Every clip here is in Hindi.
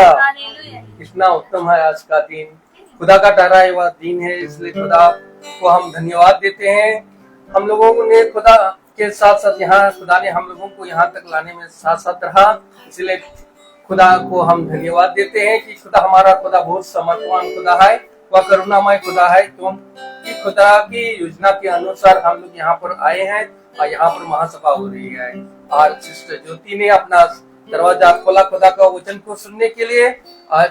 खुदा कितना उत्तम है आज का दिन, खुदा का ठहराया हुआ दिन है, इसलिए खुदा को हम धन्यवाद देते हैं। हम लोगों ने खुदा के साथ साथ यहाँ खुदा ने हम लोगों को यहाँ तक लाने में साथ साथ रहा, इसलिए खुदा को हम धन्यवाद देते हैं कि खुदा हमारा खुदा बहुत समर्थवान खुदा है, वह करुणामय खुदा है, क्योंकि खुदा की योजना के अनुसार हम लोग यहाँ पर आए हैं और यहाँ पर महासभा हो रही है। और सिस्टर ज्योति ने अपना दरवाजा खोला खुदा का वचन को सुनने के लिए, और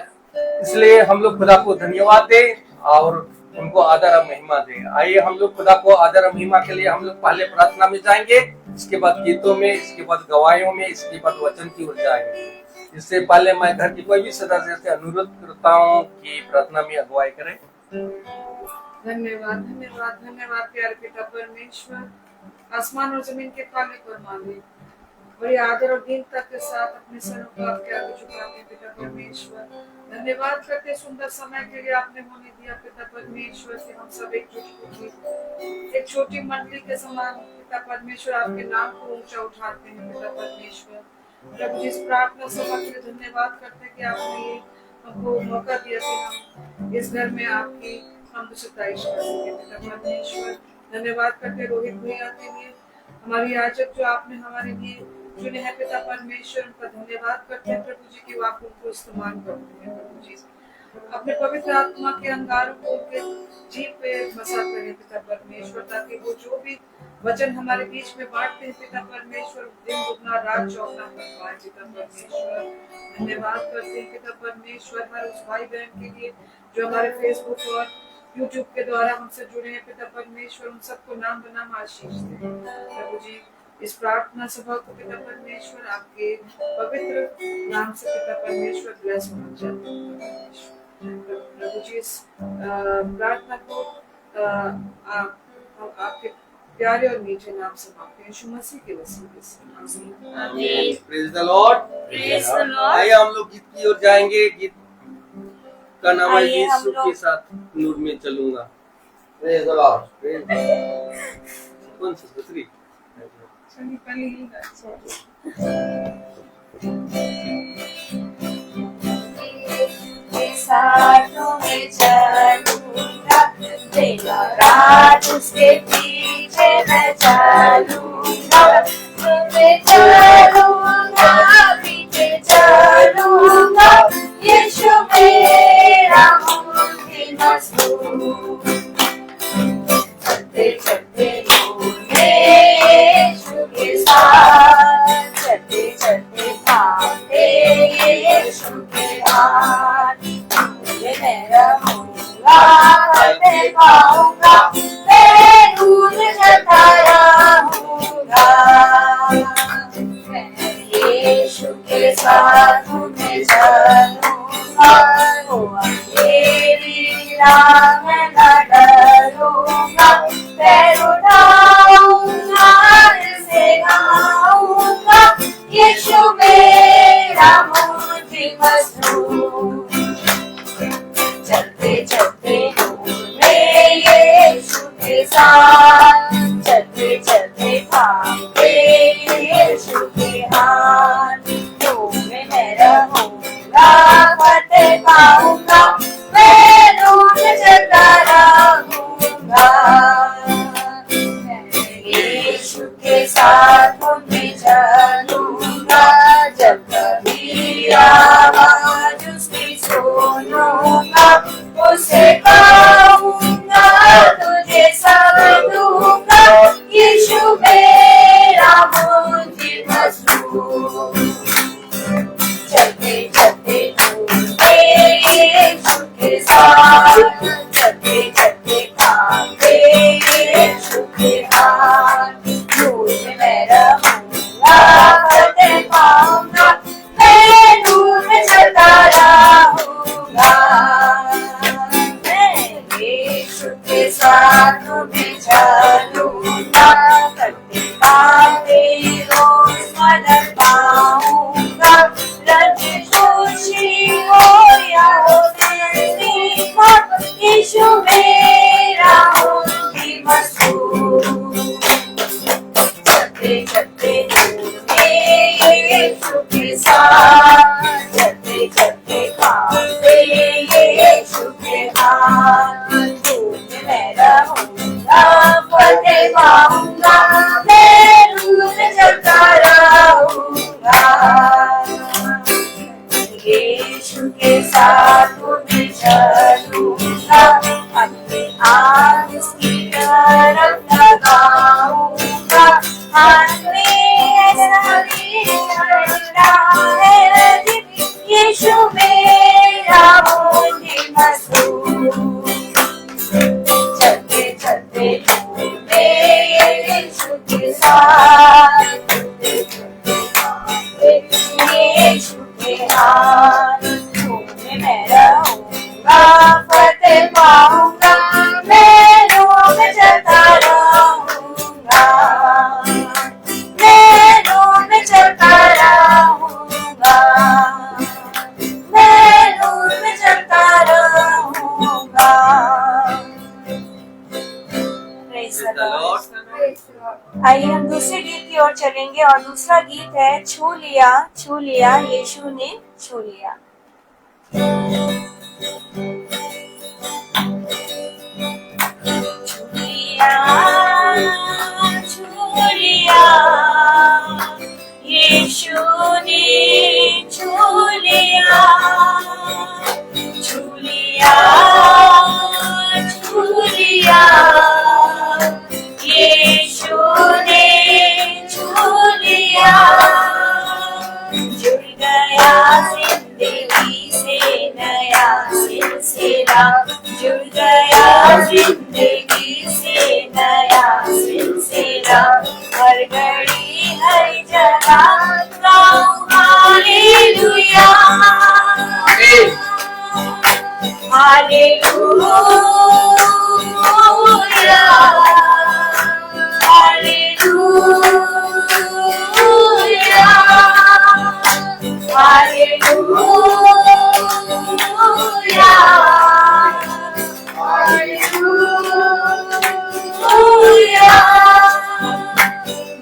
इसलिए हम लोग खुदा को धन्यवाद दें और उनको आदर और महिमा दें। आइए हम लोग खुदा को आदर और महिमा के लिए हम लोग पहले प्रार्थना में जाएंगे, इसके बाद गीतों में, इसके बाद गवाहियों में, इसके बाद वचन की ओर जाएंगे। इससे पहले मैं घर की कोई भी सदस्य से अनुरोध करता हूँ कि प्रार्थना में अगुवाई करें। धन्यवाद धन्यवाद धन्यवाद प्यारे पिता परमेश्वर, आसमान और जमीन के मालिक और मालिक, बड़ी आदर और दीनता के साथ अपने सरों को आपके आगे झुकाते हैं पिता परमेश्वर। धन्यवाद करते सुंदर समय के लिए आपने होने दिया पिता परमेश्वर, कि हम सब एक छोटी मंडली के समान पिता परमेश्वर आपके नाम को ऊंचा उठाते हैं पिता परमेश्वर। प्रभु जी, इस प्रार्थना सभा के लिए धन्यवाद करते हैं कि आपने ये हमको मौका दिया कि हम इस घर में आपकी हम सताइश कर सके पिता परमेश्वर। धन्यवाद करते रोहित भैया के लिए, हमारी याजक जो आपने हमारे लिए चुने हैं पिता परमेश्वर, उनका धन्यवाद करते हैं प्रभु जी कि आप उनको इस्तेमाल करते हैं प्रभु जी। अपने पवित्र आत्मा के अंगारों को उनके जीव पे बसा करें पिता परमेश्वर, ताकि वो जो भी वचन हमारे बीच में बांटते हैं पिता परमेश्वर, दिन दुगना रात चौगुना कर पाए पिता परमेश्वर। धन्यवाद करते हैं पिता परमेश्वर हर उस भाई बहन के लिए जो हमारे फेसबुक और यूट्यूब के द्वारा हमसे जुड़े हैं पिता परमेश्वर, उन सबको नाम बनाम आशीष दें प्रभु जी। इस प्रार्थना सभा को पिता परमेश्वर आपके पवित्र नाम से पिता परमेश्वर ब्लेस होना चाहते हैं प्रभु जी। इस प्रार्थना को आपके प्यारे और मीठे नाम से मांगते हैं, यीशु मसीह के वसीले से आमीन। Praise the Lord, praise the Lord. आइए हम लोग गीत की ओर जाएंगे। गीत का नाम है यीशु के साथ नूर में चलूंगा। प्रेज द लॉर्ड, प्रेज कौन सी दूसरी पहले ही साथों में चलूंगा, दिन रात उसके पीछे मैं चलूंगा, मैं चलूंगा, पीछे चलूंगा, यीशु मेरा मुझे मसूल। चलते चलते होंगे यीशु के साथ, चलते चलते भागते यीशु के हाथ, मैं रहूंगा, मैं पाऊंगा, मैं दूर चलता रहूंगा, मैं यीशु के साथ मैं चलूंगा, वो मेरी राह में न डरूंगा, पैर उठाऊंगा, से गाऊंगा, यीशु मेरा मुझे मसूल। चलते चलते मैं यीशु के साथ, चलते चलते भागे यीशु के हाथ, तो मैं रहूंगा, फतेह पाऊंगा, मैं दूर चलता रहूंगा, यीशु के साथ मैं चलूंगा, जब कभी आवाज उसकी सुनूंगा, उसे कहूंगा, तुझे सब दूंगा, यीशु मेरा मुझे मसूल। चलते चलते के थामे यीशु के हाथ, धूप में रहूंगा, फतेह पाऊंगा, मैं धूप में चलता रहूंगा। यीशु के साथ मैं चलूंगा, अपने हाथ उसकी तरफ लगाऊंगा, हाथ में ऐसा लिखा है, यीशु मेरा मुझे मसूल। चलते चलते मैं यीशु के साथ, यीशु के हाथ, में मैं रहूंगा, फतेह पाऊंगा, मैं रोम में चलता रहूंगा, मैं रोम में चलता रहूंगा, मैं रोम में चलता रहूंगा। Praise the Lord. आइए हम दूसरे गीत की ओर चलेंगे और दूसरा गीत है छू लिया यीशु ने छू लिया। छू लिया यीशु ने छू लिया, छू लिया यीशु ने छू लिया, जुड़ गया जिंदगी से नया सिलसिला, जुड़ गया जिंदगी से नया सिलसिला, हर घड़ी हर जगह गाऊं hallelujah, hallelujah, hallelujah, hallelujah, hallelujah.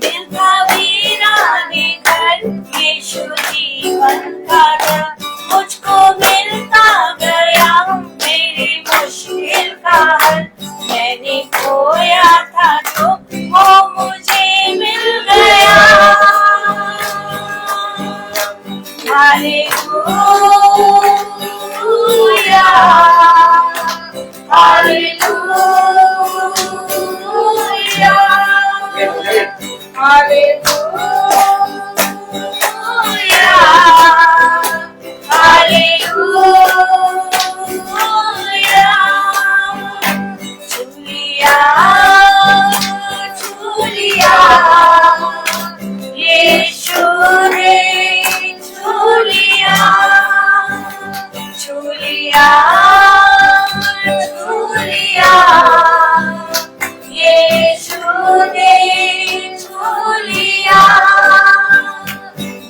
दिल का वीराने घर यीशु जीवन का घर, मुझको मिलता गया मेरी मुश्किल का हल, मैंने खोया था जो वो मुझे मिल गया। Hallelujah, hallelujah, hallelujah, hallelujah. छू लिया यीशु ने छू लिया, छू लिया यीशु ने छू लिया,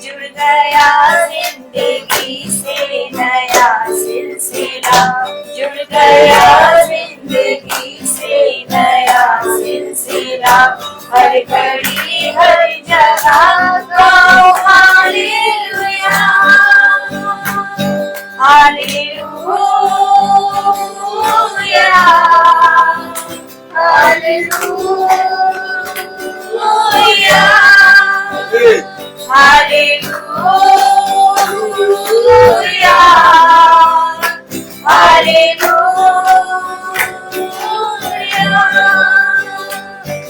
जुड़ गया जिंदगी से नया सिलसिला, जुड़ गया जिंदगी से नया सिलसिला, हर घड़ी हर जगह गाओ hallelujah, hallelujah, hallelujah, hallelujah, hallelujah.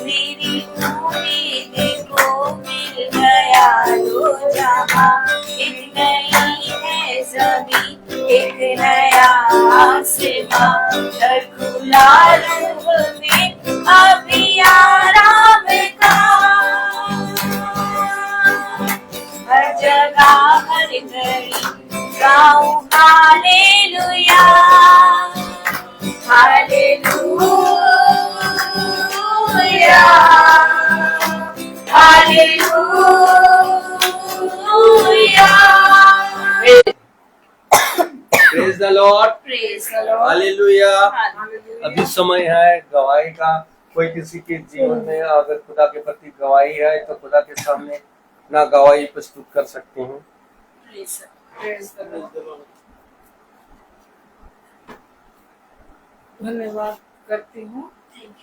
मेरी उम्मीद को मिल गया दो जहां, एक नई है ज़मीं एक नया आसमां, दर खुला रूह में अभी आराम का, हर जगह हर घड़ी गाऊं hallelujah, hallelujah, hallelujah. Praise the Lord, praise the Lord, hallelujah. Hallelujah. अभी समय है गवाही का। कोई किसी के जीवन में अगर खुदा के प्रति गवाही है तो खुदा के सामने ना गवाही प्रस्तुत कर सकते हैं। Praise the Lord. धन्यवाद करती हूँ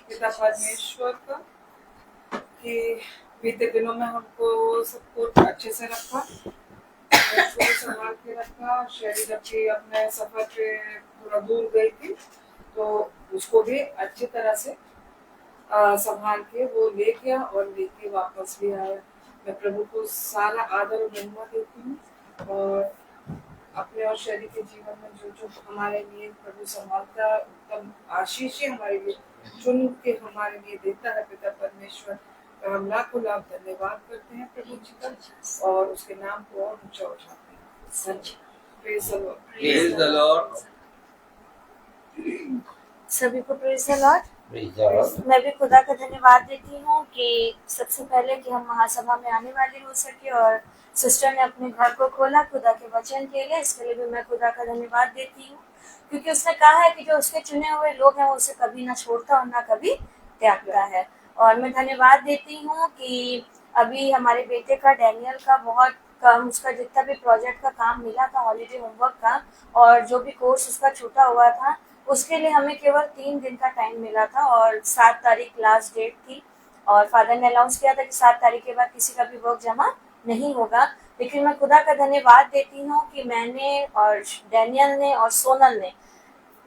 पिता परमेश्वर का कि बीते दिनों में हमको सबको अच्छे से रखा, बच्चों को संभाल के रखा। शैली जब भी अपने सफर पे थोड़ा दूर गई थी तो उसको भी अच्छी तरह से संभाल के वो ले गया और लेके वापस भी आया। मैं प्रभु को सारा आदर और महिमा देती हूँ और अपने और शैली के जीवन में जो जो हमारे लिए प्रभु संभालता है उत्तम आशीष हमारे लिए चुन के हमारे लिए देता है पिता परमेश्वर। तो हम लाखों लाख धन्यवाद करते हैं प्रभु जी का और उसके नाम को और ऊंचा उठाते हैं। Praise the Lord. Praise the Lord. सभी को प्रेज़ द लॉर्ड। मैं भी खुदा का धन्यवाद देती हूँ कि सबसे पहले कि हम महासभा में आने वाले हो सके और सिस्टर ने अपने घर को खोला खुदा के वचन के लिए। इसके लिए भी मैं खुदा का धन्यवाद देती हूँ क्योंकि उसने कहा है कि जो उसके चुने हुए लोग हैं वो उसे कभी ना छोड़ता और ना कभी त्यागता है। और मैं धन्यवाद देती हूँ कि अभी हमारे बेटे का डैनियल का बहुत कम उसका जितना भी प्रोजेक्ट का काम मिला था हॉलीडे होमवर्क का और जो भी कोर्स उसका छूटा हुआ था उसके लिए हमें केवल 3 दिन का टाइम मिला था और 7 तारीख लास्ट डेट थी और फादर ने अनाउंस किया था कि 7 तारीख के बाद किसी का भी वर्क जमा नहीं होगा। लेकिन मैं खुदा का धन्यवाद देती हूँ कि मैंने और डैनियल ने और सोनल ने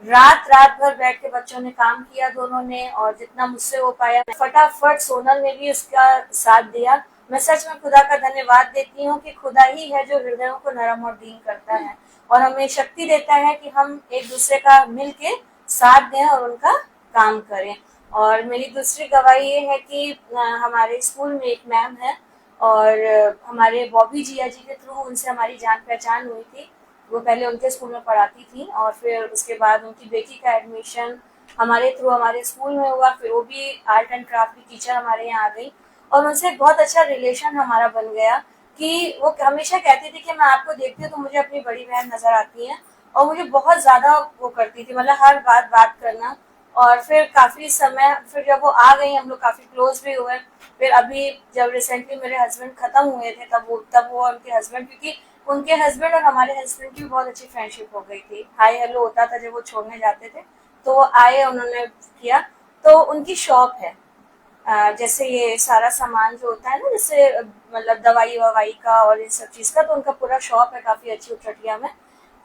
रात भर बैठ के बच्चों ने काम किया दोनों ने और जितना मुझसे हो पाया फटाफट सोनल ने भी उसका साथ दिया। मैं सच में खुदा का धन्यवाद देती हूँ कि खुदा ही है जो हृदयों को नरम और दीन करता है और हमें शक्ति देता है कि हम एक दूसरे का मिल के साथ दें और उनका काम करें। और मेरी दूसरी गवाही ये है कि हमारे स्कूल में एक मैम है और हमारे बॉबी जिया जी के थ्रू उनसे हमारी जान पहचान हुई थी। वो पहले उनके स्कूल में पढ़ाती थी और फिर उसके बाद उनकी बेटी का एडमिशन हमारे थ्रू हमारे स्कूल में हुआ। फिर वो भी आर्ट एंड क्राफ्ट की टीचर हमारे यहाँ आ गई और उनसे बहुत अच्छा रिलेशन हमारा बन गया कि वो हमेशा कहती थी कि मैं आपको देखती हूँ तो मुझे अपनी बड़ी बहन नजर आती है और मुझे बहुत ज्यादा वो करती थी मतलब हर बात करना। और फिर काफी समय फिर जब वो आ गई हम लोग काफी क्लोज भी हुए। फिर अभी जब रिसेंटली मेरे हस्बैंड खत्म हुए थे तब वो उनके हस्बैंड क्योंकि उनके हस्बैंड और हमारे हस्बैंड की बहुत अच्छी फ्रेंडशिप हो गई थी। हाय हेलो होता था जब वो छोड़ने जाते थे तो वो आए उन्होंने किया। तो उनकी शॉप है जैसे ये सारा सामान जो होता है ना जैसे मतलब दवाई ववाई का और इन सब चीज का तो उनका पूरा शॉप है काफी अच्छी उचटिया में।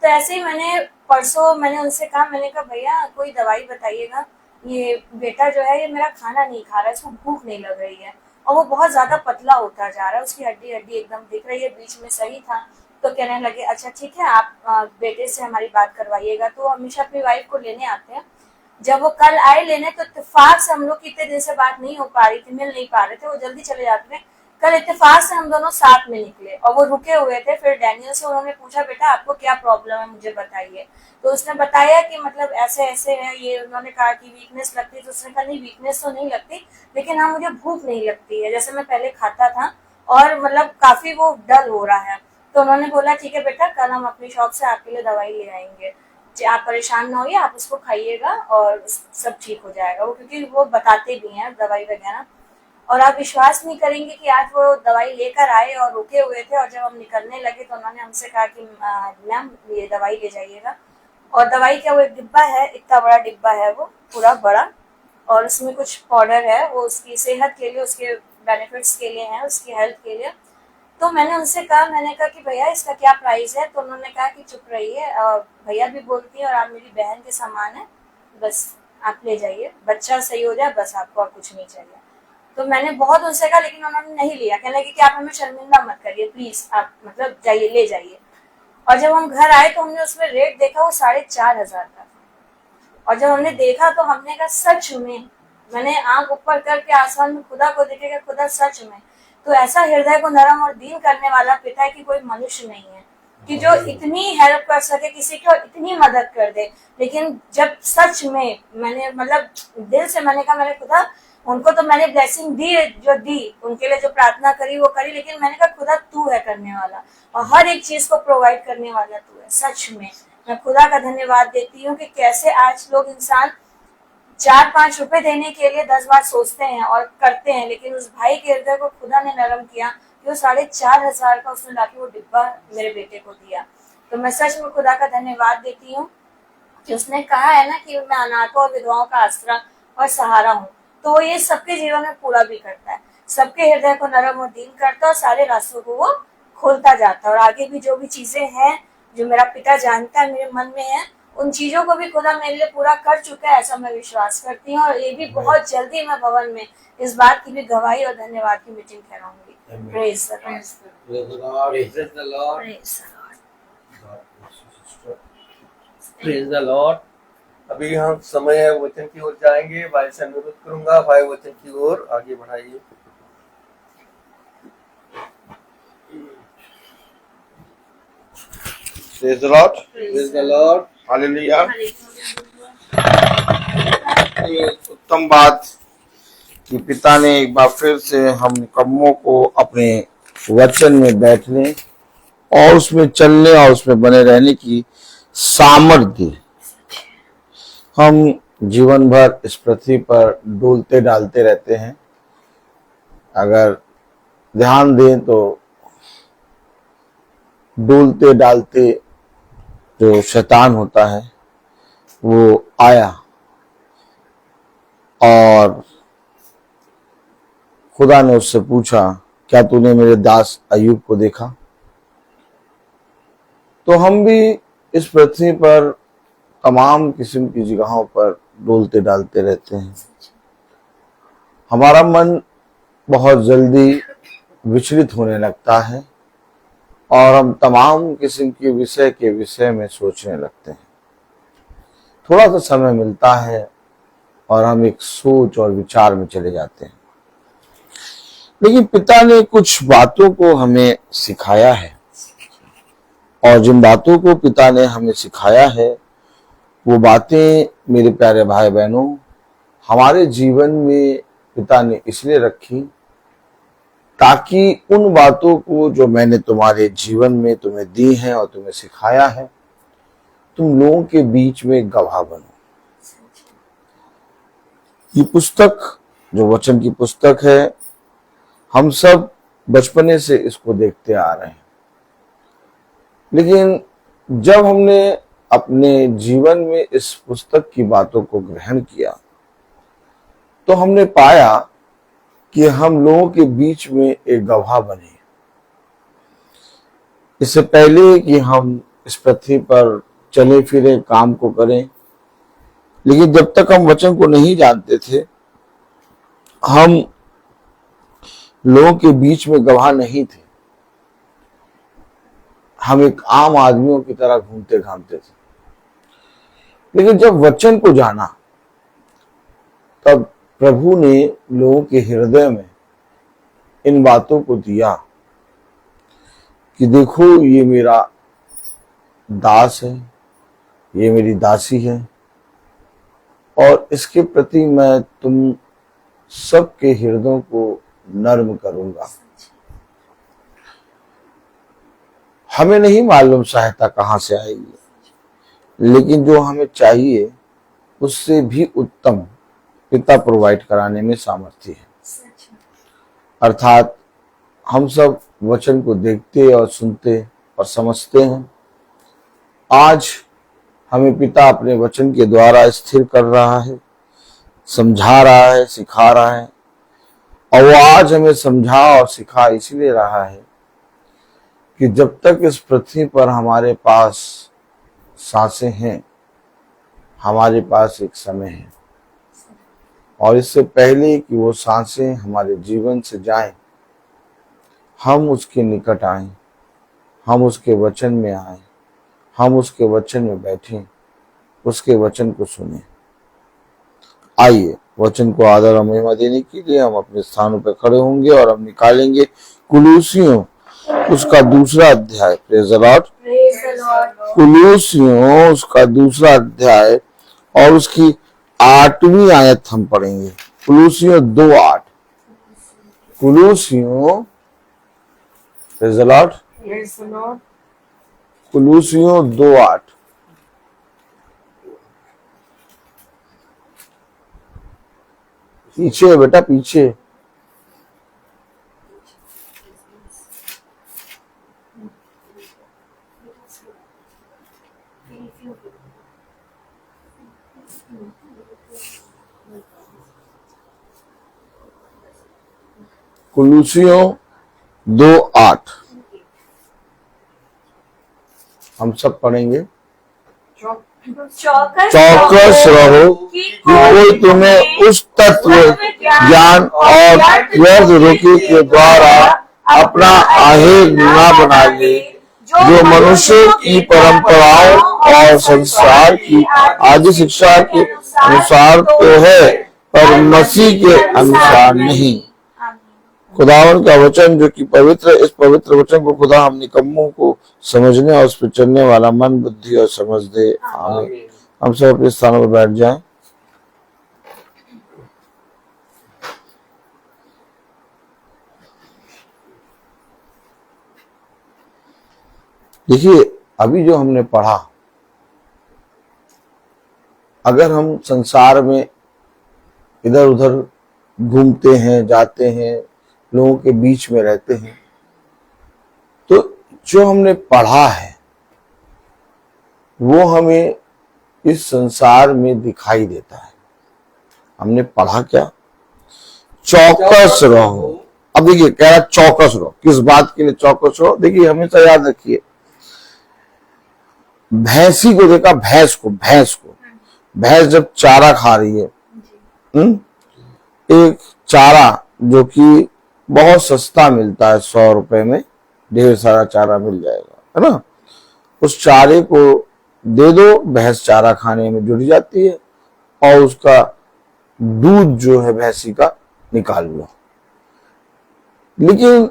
तो ऐसे ही परसों मैंने उनसे कहा मैंने कहा भैया कोई दवाई बताइएगा ये बेटा जो है ये मेरा खाना नहीं खा रहा है इसको भूख नहीं लग रही है और वो बहुत ज्यादा पतला होता जा रहा है उसकी हड्डी एकदम दिख रही है बीच में सही था। तो कहने लगे अच्छा ठीक है आप बेटे से हमारी बात करवाइएगा। तो हमेशा अपनी वाइफ को लेने आते हैं। जब वो कल आए लेने तो इत्तेफाक से हम लोग कितने दिन से बात नहीं हो पा रही थी मिल नहीं पा रहे थे वो जल्दी चले जाते थे। कल इत्तेफाक से हम दोनों साथ में निकले और वो रुके हुए थे। फिर डैनियल से उन्होंने पूछा बेटा आपको क्या प्रॉब्लम है मुझे बताइए। तो उसने बताया कि मतलब ऐसे ऐसे है ये। उन्होंने कहा कि वीकनेस लगती है तो उसने कहा नहीं वीकनेस तो नहीं लगती लेकिन हाँ मुझे भूख नहीं लगती है जैसे मैं पहले खाता था और मतलब काफी वो डल हो रहा है। तो उन्होंने बोला ठीक है बेटा कल हम अपनी शॉप से आपके लिए दवाई ले आएंगे आप परेशान ना होइए आप उसको खाइएगा और सब ठीक हो जाएगा। वो क्योंकि वो बताते भी हैं दवाई वगैरह। और आप विश्वास नहीं करेंगे कि आज वो दवाई लेकर आए और रुके हुए थे और जब हम निकलने लगे तो उन्होंने हमसे कहा कि मैम ये दवाई ले जाइएगा। और दवाई क्या वो एक डिब्बा है इतना बड़ा डिब्बा है वो पूरा बड़ा और उसमें कुछ पाउडर है वो उसकी सेहत के लिए उसके बेनिफिट्स के लिए है उसकी हेल्थ के लिए। तो मैंने उनसे कहा मैंने कहा कि भैया इसका क्या प्राइस है। तो उन्होंने कहा कि चुप रहिए भैया भी बोलती है और आप मेरी बहन के समान है बस आप ले जाइए बच्चा सही हो जाए बस आपको और कुछ नहीं चाहिए। तो मैंने बहुत उनसे कहा लेकिन उन्होंने नहीं लिया। कहने लगे कि आप हमें शर्मिंदा मत करिए प्लीज आप मतलब जाइए ले जाइए। और जब हम घर आए तो हमने उसमें रेट देखा वो 4,500 का था। और जब हमने देखा तो हमने कहा सच में मैंने आंख ऊपर करके आसमान में खुदा को देखेगा खुदा सच में। तो ऐसा हृदय को नरम और दीन करने वाला पिता है कि कोई मनुष्य नहीं है कि जो इतनी हेल्प कर सके किसी की और इतनी मदद कर दे। लेकिन जब सच में मैंने मतलब दिल से मैंने कहा मैंने खुदा उनको तो मैंने ब्लेसिंग दी जो दी उनके लिए जो प्रार्थना करी वो करी लेकिन मैंने कहा खुदा तू है करने वाला और हर एक चीज को प्रोवाइड करने वाला तू है। सच में मैं खुदा का धन्यवाद देती हूँ कि कैसे आज लोग इंसान 4-5 रुपए देने के लिए 10 बार सोचते हैं और करते हैं लेकिन उस भाई के हृदय को खुदा ने नरम किया कि वो 4,500 का उसने लाके वो डिब्बा मेरे बेटे को दिया। तो मैं सच में खुदा का धन्यवाद देती हूँ कि उसने कहा है ना कि मैं अनाथों और विधवाओं का आसरा और सहारा हूँ, तो वो ये सबके जीवन में पूरा भी करता है, सबके हृदय को नरम और दीन करता है और सारे रास्तों को वो खोलता जाता है। और आगे भी जो भी चीजें हैं जो मेरा पिता जानता है मेरे मन में है, उन चीजों को भी खुदा मेरे लिए पूरा कर चुका है, ऐसा मैं विश्वास करती हूँ। और ये भी बहुत जल्दी मैं भवन में इस बात की भी गवाही और धन्यवाद की meeting ठहराऊंगी। Praise the Lord. Praise the Lord. Praise the Lord. Praise the Lord. Praise the Lord. अभी हम समय है वचन की ओर जाएंगे। भाई से अनुरोध करूंगा, भाई वचन की ओर आगे बढ़ाइए। Praise the Lord. Praise the Lord. Hallelujah. ये उत्तम बात कि पिता ने एक बार फिर से हम कम्मों को अपने वचन में बैठने और उसमें चलने और उसमें बने रहने की सामर्थ्य दी। हम जीवन भर इस पृथ्वी पर डोलते डालते रहते हैं। अगर ध्यान दें तो डोलते डालते जो शैतान होता है वो आया और खुदा ने उससे पूछा, क्या तूने मेरे दास अय्यूब को देखा? तो हम भी इस पृथ्वी पर तमाम किस्म की जगहों पर डोलते डालते रहते हैं। हमारा मन बहुत जल्दी विचलित होने लगता है और हम तमाम किस्म के विषय में सोचने लगते हैं। थोड़ा सा समय मिलता है और हम एक सोच और विचार में चले जाते हैं। लेकिन पिता ने कुछ बातों को हमें सिखाया है और जिन बातों को पिता ने हमें सिखाया है वो बातें मेरे प्यारे भाई बहनों हमारे जीवन में पिता ने इसलिए रखी ताकि उन बातों को जो मैंने तुम्हारे जीवन में तुम्हें दी हैं और तुम्हें सिखाया है तुम लोगों के बीच में गवाह बनो। ये पुस्तक जो वचन की पुस्तक है हम सब बचपने से इसको देखते आ रहे हैं, लेकिन जब हमने अपने जीवन में इस पुस्तक की बातों को ग्रहण किया तो हमने पाया कि हम लोगों के बीच में एक गवाह बने। इससे पहले कि हम इस पृथ्वी पर चले फिरे काम को करें, लेकिन जब तक हम वचन को नहीं जानते थे हम लोगों के बीच में गवाह नहीं थे। हम एक आम आदमियों की तरह घूमते घामते थे। लेकिन जब वचन को जाना तब प्रभु ने लोगों के हृदय में इन बातों को दिया कि देखो ये मेरा दास है, ये मेरी दासी है और इसके प्रति मैं तुम सबके हृदयों को नर्म करूंगा। हमें नहीं मालूम सहायता कहां से आएगी, लेकिन जो हमें चाहिए उससे भी उत्तम पिता प्रोवाइड कराने में सामर्थ्य है। अर्थात हम सब वचन को देखते और सुनते और समझते हैं। आज हमें पिता अपने वचन के द्वारा स्थिर कर रहा है, समझा रहा है, सिखा रहा है। और वो आज हमें समझा और सिखा इसलिए रहा है कि जब तक इस पृथ्वी पर हमारे पास सांसें हैं हमारे पास एक समय है, और इससे पहले कि वो सांसें हमारे जीवन से जाएं हम उसके निकट आएं, हम उसके वचन में आएं, हम उसके वचन में बैठें, उसके वचन को सुने। आइए वचन को आदर और महिमा देने के लिए हम अपने स्थानों पर खड़े होंगे और हम निकालेंगे कुलूसियों उसका दूसरा अध्याय। Praise the Lord. कुलूसियों उसका दूसरा अध्याय और उसकी 8वीं आयत हम पढ़ेंगे। कुलूसियों 2:8। कुलूसियों प्रेज़ द लॉर्ड। कुलूसियों 2:8। पीछे बेटा पीछे। कुलूसियों 2:8 हम सब पढ़ेंगे। चौकस रहो कि कोई तुम्हें उस तत्व ज्ञान और व्यर्थ धोखे के द्वारा अपना आहेर न बना ले, जो मनुष्य की परंपराओं और संसार की आदि शिक्षा के अनुसार तो है, पर मसीह के अनुसार नहीं। खुदावन का वचन जो कि पवित्र, इस पवित्र वचन को खुदा हम निकम्मों को समझने और उस पर चलने वाला मन, बुद्धि और समझ दे। आमीन। हम सब अपने स्थानों पर बैठ जाएं। देखिए, अभी जो हमने पढ़ा, अगर हम संसार में इधर उधर घूमते हैं, जाते हैं, लोगों के बीच में रहते हैं, तो जो हमने पढ़ा है वो हमें इस संसार में दिखाई देता है। हमने पढ़ा क्या? चौकस रहो। अब देखिए, कह रहा चौकस रहो। किस बात के लिए चौकस रहो? देखिए, हमेशा याद रखिए, भैंसी को देखा, भैंस को भैंस जब चारा खा रही है, एक चारा जो कि बहुत सस्ता मिलता है, 100 रुपए में ढेर सारा चारा मिल जाएगा, है ना। उस चारे को दे दो, भैंस चारा खाने में जुट जाती है और उसका दूध जो है भैंसी का निकाल लो। लेकिन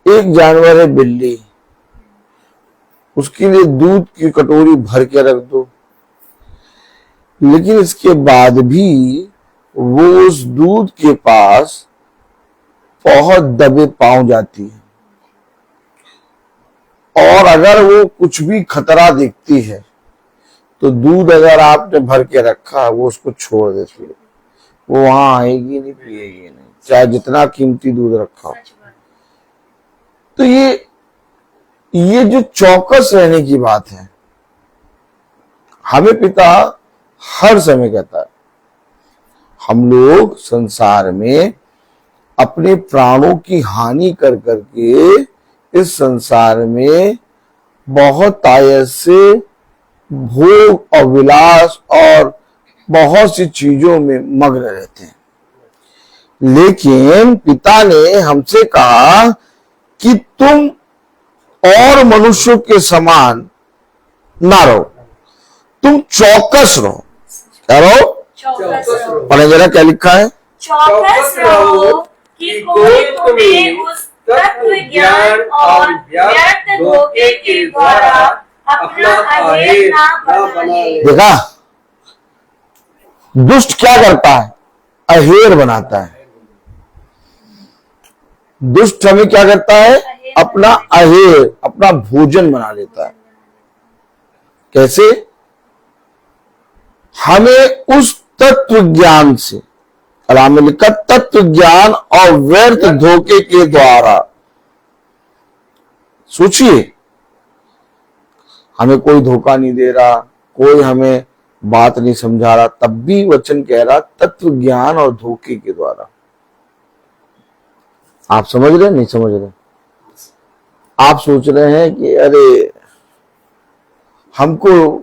एक जानवर है बिल्ली, उसके लिए दूध की कटोरी भर के रख दो, लेकिन इसके बाद भी वो उस दूध के पास बहुत दबे पांव जाती है, और अगर वो कुछ भी खतरा देखती है तो दूध अगर आपने भर के रखा, वो उसको छोड़ देती है। वो वहां आएगी नहीं, पिएगी नहीं, चाहे जितना कीमती दूध रखा हो। तो ये जो चौकस रहने की बात है, हमें पिता हर समय कहता है। हम लोग संसार में अपने प्राणों की हानि कर करके इस संसार में बहुत आयस से भोग और विलास और बहुत सी चीजों में मग्न रहते हैं। लेकिन पिता ने हमसे कहा कि तुम और मनुष्यों के समान ना रहो, तुम चौकस रहो। क्या रहो? पढ़े जरा क्या लिखा है? चौकस रहो कि कोई तुम्हें उस तत्व ज्ञान और व्यर्थ धोखे के द्वारा अपना आहेर ना बना ले। देखा, दुष्ट क्या करता है? अहेर बनाता है। दुष्ट हमें क्या करता है? अपना अहेर, अपना भोजन बना लेता है। कैसे? हमें उस तत्व ज्ञान से, कलाम में लिखा, तत्व ज्ञान और व्यर्थ धोखे के द्वारा। सोचिए, हमें कोई धोखा नहीं दे रहा, कोई हमें बात नहीं समझा रहा, तब भी वचन कह रहा तत्व ज्ञान और धोखे के द्वारा। आप समझ रहे? नहीं समझ रहे? आप सोच रहे हैं कि अरे हमको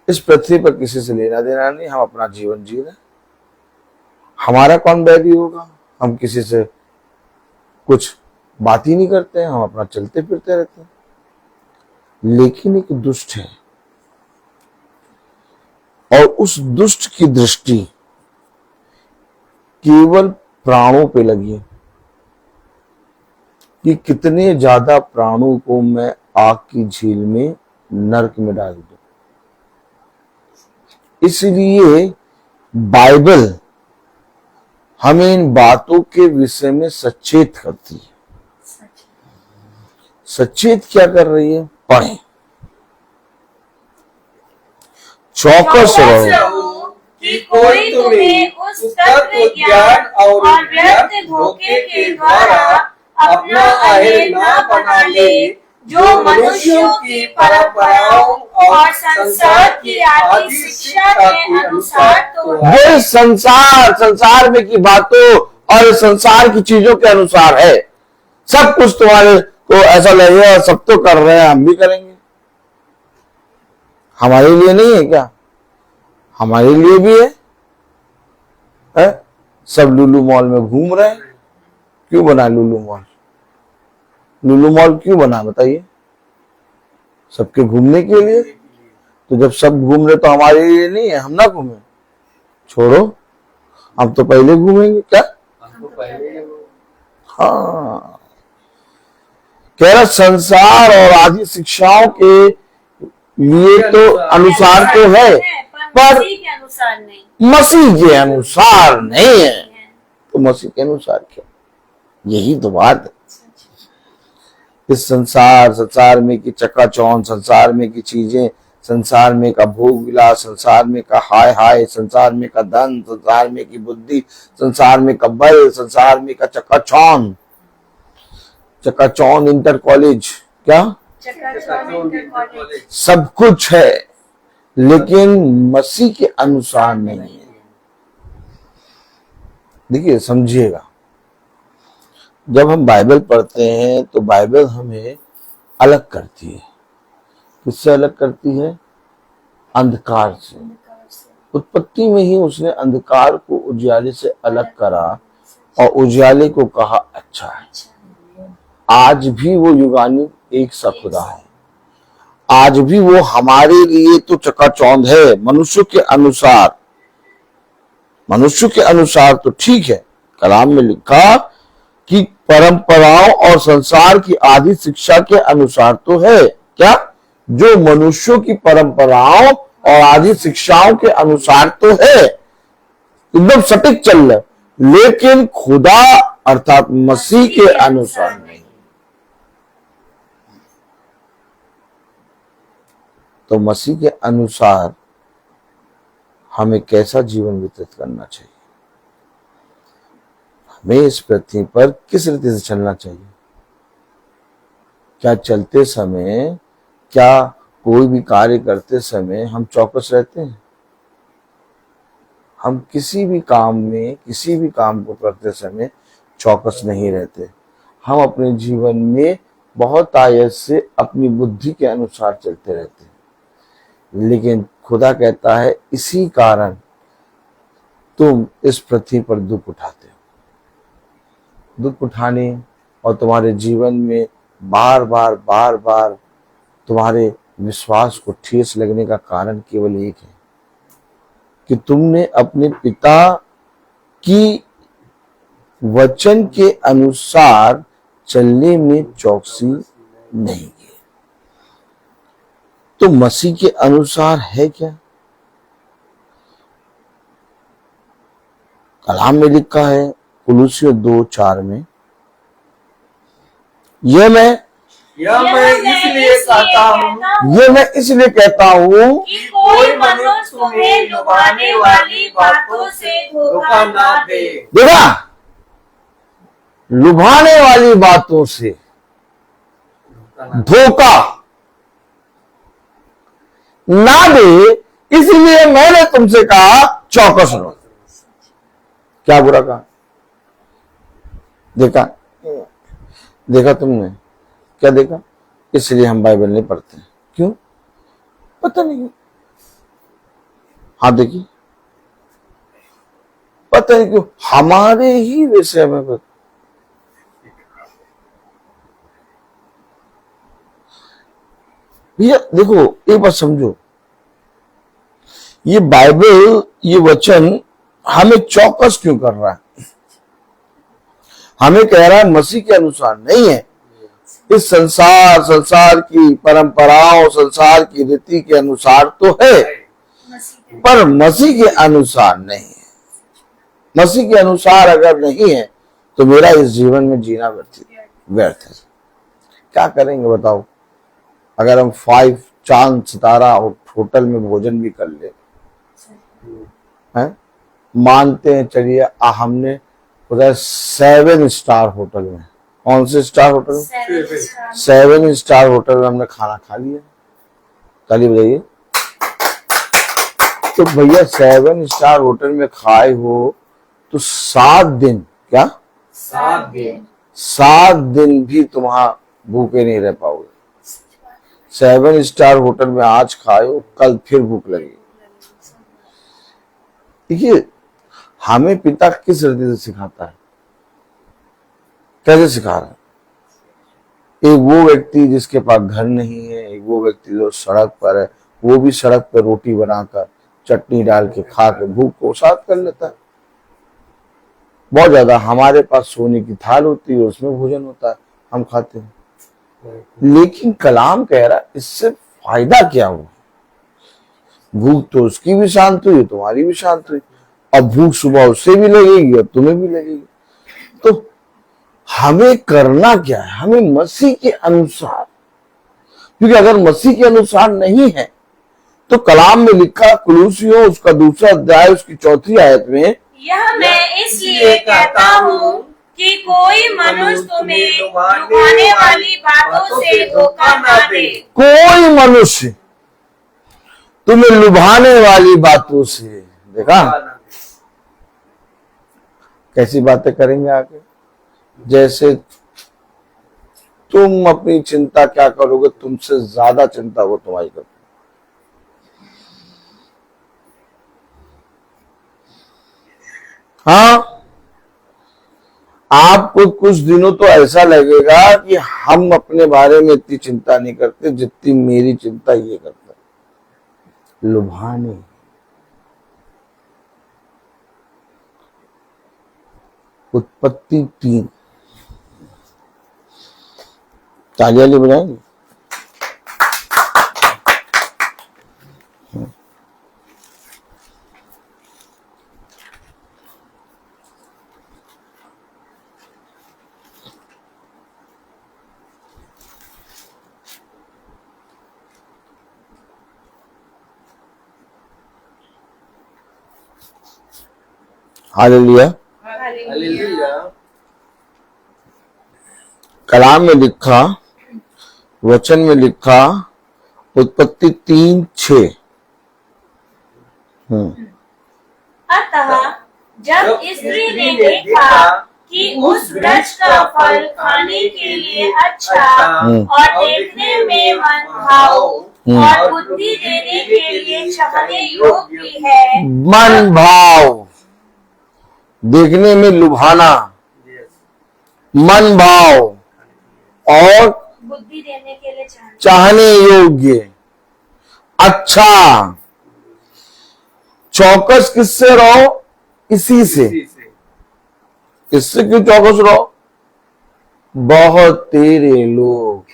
इस पृथ्वी पर किसी से लेना देना नहीं, हम अपना जीवन जी रहे, हमारा कौन बैरी होगा, हम किसी से कुछ बात ही नहीं करते हैं, हम अपना चलते फिरते रहते हैं। लेकिन एक दुष्ट है, और उस दुष्ट की दृष्टि केवल प्राणों पे लगी है कि कितने ज्यादा प्राणों को मैं आग की झील में, नरक में डाल दूं। इसलिए बाइबल हमें इन बातों के विषय में सचेत करती है। सचेत क्या कर रही है? पढ़ें। चौकस रहो कि कोई तुम्हें उस तत्व ज्ञान और व्यर्थ धोखे के द्वारा अपना आहेर ना बना ले, जो मनुष्यों की परंपराओं और संसार की आदि इच्छा के अनुसार तो है। ये संसार में की बातों और संसार की चीजों के अनुसार है। सब कुछ तुम्हारे को ऐसा लगेगा सब तो कर रहे हैं, हम भी करेंगे। हमारे लिए नहीं है क्या? हमारे लिए भी है? सब लुलु मॉल में घूम रहे हैं। क्यों बना लुलु मॉल? लुलु मॉल क्यों बना बताइए? सबके घूमने के लिए। तो जब सब घूम रहे तो हमारे लिए नहीं है, हम ना घूमे? छोड़ो, हम तो पहले घूमेंगे। क्या? हाँ, कह रहा संसार और आदि शिक्षाओं के लिए तो अनुसार तो है, पर मसीह के अनुसार नहीं। मसीह के अनुसार नहीं है। तो मसीह के अनुसार क्या? यही तो बात है। इस संसार में की चकाचौंध, संसार में की चीजें, संसार में का भोग विलास, संसार में का हाय हाय, संसार में का धन, संसार में की बुद्धि, संसार में का बल, संसार में का चकाचौंध इंटर कॉलेज, क्या सब कुछ है, लेकिन मसीह के अनुसार नहीं है। देखिए, समझिएगा, जब हम बाइबल पढ़ते हैं तो बाइबल हमें अलग करती है। किससे अलग करती है? अंधकार से। उत्पत्ति में ही उसने अंधकार को उजियाले से अलग करा और उजियाले को कहा अच्छा है। आज भी वो युगानुग एक सा खुदा है। आज भी वो हमारे लिए तो चकाचौंध है। मनुष्य के अनुसार तो ठीक है। कलाम में लिखा कि परंपराओं और संसार की आदि शिक्षा के अनुसार तो है। क्या? जो मनुष्यों की परंपराओं और आदि शिक्षाओं के अनुसार तो है, एकदम सटीक चल रहा है, लेकिन खुदा अर्थात मसीह के अनुसार नहीं। तो मसीह के अनुसार हमें कैसा जीवन व्यतीत करना चाहिए? हमें इस पृथ्वी पर किस रीति से चलना चाहिए? क्या चलते समय, क्या कोई भी कार्य करते समय हम चौकस रहते हैं? हम किसी भी काम को करते समय चौकस नहीं रहते। हम अपने जीवन में बहुत आयत से अपनी बुद्धि के अनुसार चलते रहते हैं। लेकिन खुदा कहता है इसी कारण तुम इस पृथ्वी पर दुख उठाते हो। दुख उठाने और तुम्हारे जीवन में बार बार तुम्हारे विश्वास को ठेस लगने का कारण केवल एक है कि तुमने अपने पिता की वचन के अनुसार चलने में चौकसी नहीं की। तो मसीह के अनुसार है क्या? कलाम में लिखा है कुलुस्सियों 2:4 में, यह मैं इसलिए कहता हूँ कि कोई मनुष्य तुम्हें लुभाने वाली बातों से धोखा ना दे। देखा, लुभाने वाली बातों से धोखा ना दे, इसलिए मैंने तुमसे कहा चौकस रहो। क्या बुरा कहा? देखा तुमने क्या देखा? इसलिए हम बाइबल नहीं पढ़ते। क्यों? पता नहीं। हाँ, देखिए, पता नहीं क्यों हमारे ही विषय में भैया देखो, एक बात समझो, ये बाइबल, ये वचन हमें चौकस क्यों कर रहा है? हमें कह रहा है मसीह के अनुसार नहीं है। इस संसार की परंपराओं, संसार की रीति के अनुसार तो है, पर मसीह के अनुसार नहीं है। मसीह के अनुसार अगर नहीं है तो मेरा इस जीवन में जीना व्यर्थ है। क्या करेंगे बताओ? अगर हम 5 चांद सितारा होटल में भोजन भी कर ले, हैं? मानते हैं, चलिए हमने 7 स्टार होटल में, कौन से स्टार होटल में? 7 स्टार होटल में हमने खाना खा लिया। ताली बजाइए। तो भैया 7 स्टार होटल में खाए हो तो 7 दिन, क्या 7 दिन भी तुम्हारा भूखे नहीं रह पाओगे। 7 स्टार होटल में आज खाए हो, कल फिर भूख लगेगी। देखिए, हमें पिता किस रीति से सिखाता है, कैसे सिखा रहा है। एक वो व्यक्ति जिसके पास घर नहीं है, एक वो व्यक्ति जो सड़क पर है, वो भी सड़क पर रोटी बनाकर चटनी डाल के खा के भूख को शांत कर लेता है। बहुत ज्यादा हमारे पास सोने की थाल होती है, उसमें भोजन होता है, हम खाते हैं। लेकिन कलाम कह रहा है इससे फायदा क्या हुआ। भूख तो उसकी भी शांत हुई, तुम्हारी भी शांत हुई। अब भूख सुबह उससे भी लगेगी, अब तुम्हें भी लगेगी। तो हमें करना क्या है, हमें मसीह के अनुसार, क्योंकि अगर मसीह के अनुसार नहीं है तो कलाम में लिखा कुलूसियों उसका 2 अध्याय उसकी 4 आयत में, यह मैं इसलिए कहता हूँ कि कोई मनुष्य तुम्हें लुभाने वाली बातों से धोखा न दे। कोई मनुष्य तुम्हें लुभाने वाली बातों से, देखा कैसी बातें करेंगे आगे। जैसे तुम अपनी चिंता क्या करोगे, तुमसे ज्यादा चिंता वो तुम्हारी करते। हाँ, आपको कुछ दिनों तो ऐसा लगेगा कि हम अपने बारे में इतनी चिंता नहीं करते जितनी मेरी चिंता ये करता है। लुभाने, उत्पत्ति 3, तालियां बजाएंगे। हालेलुया। हालेलुया। कलाम में लिखा, वचन में लिखा, उत्पत्ति 3:6। अतः जब स्त्री ने देखा कि उस वृक्ष का फल खाने के लिए अच्छा और देखने में मनभाऊ और बुद्धि देने के लिए चाहने योग्य भी है, मन भाव, देखने में लुभाना, मन भाव और बुद्धि देने के लिए चाहने योग्य, अच्छा। चौकस किससे रहो, इसी से। इससे क्यों चौकस रहो? बहुत तेरे लोग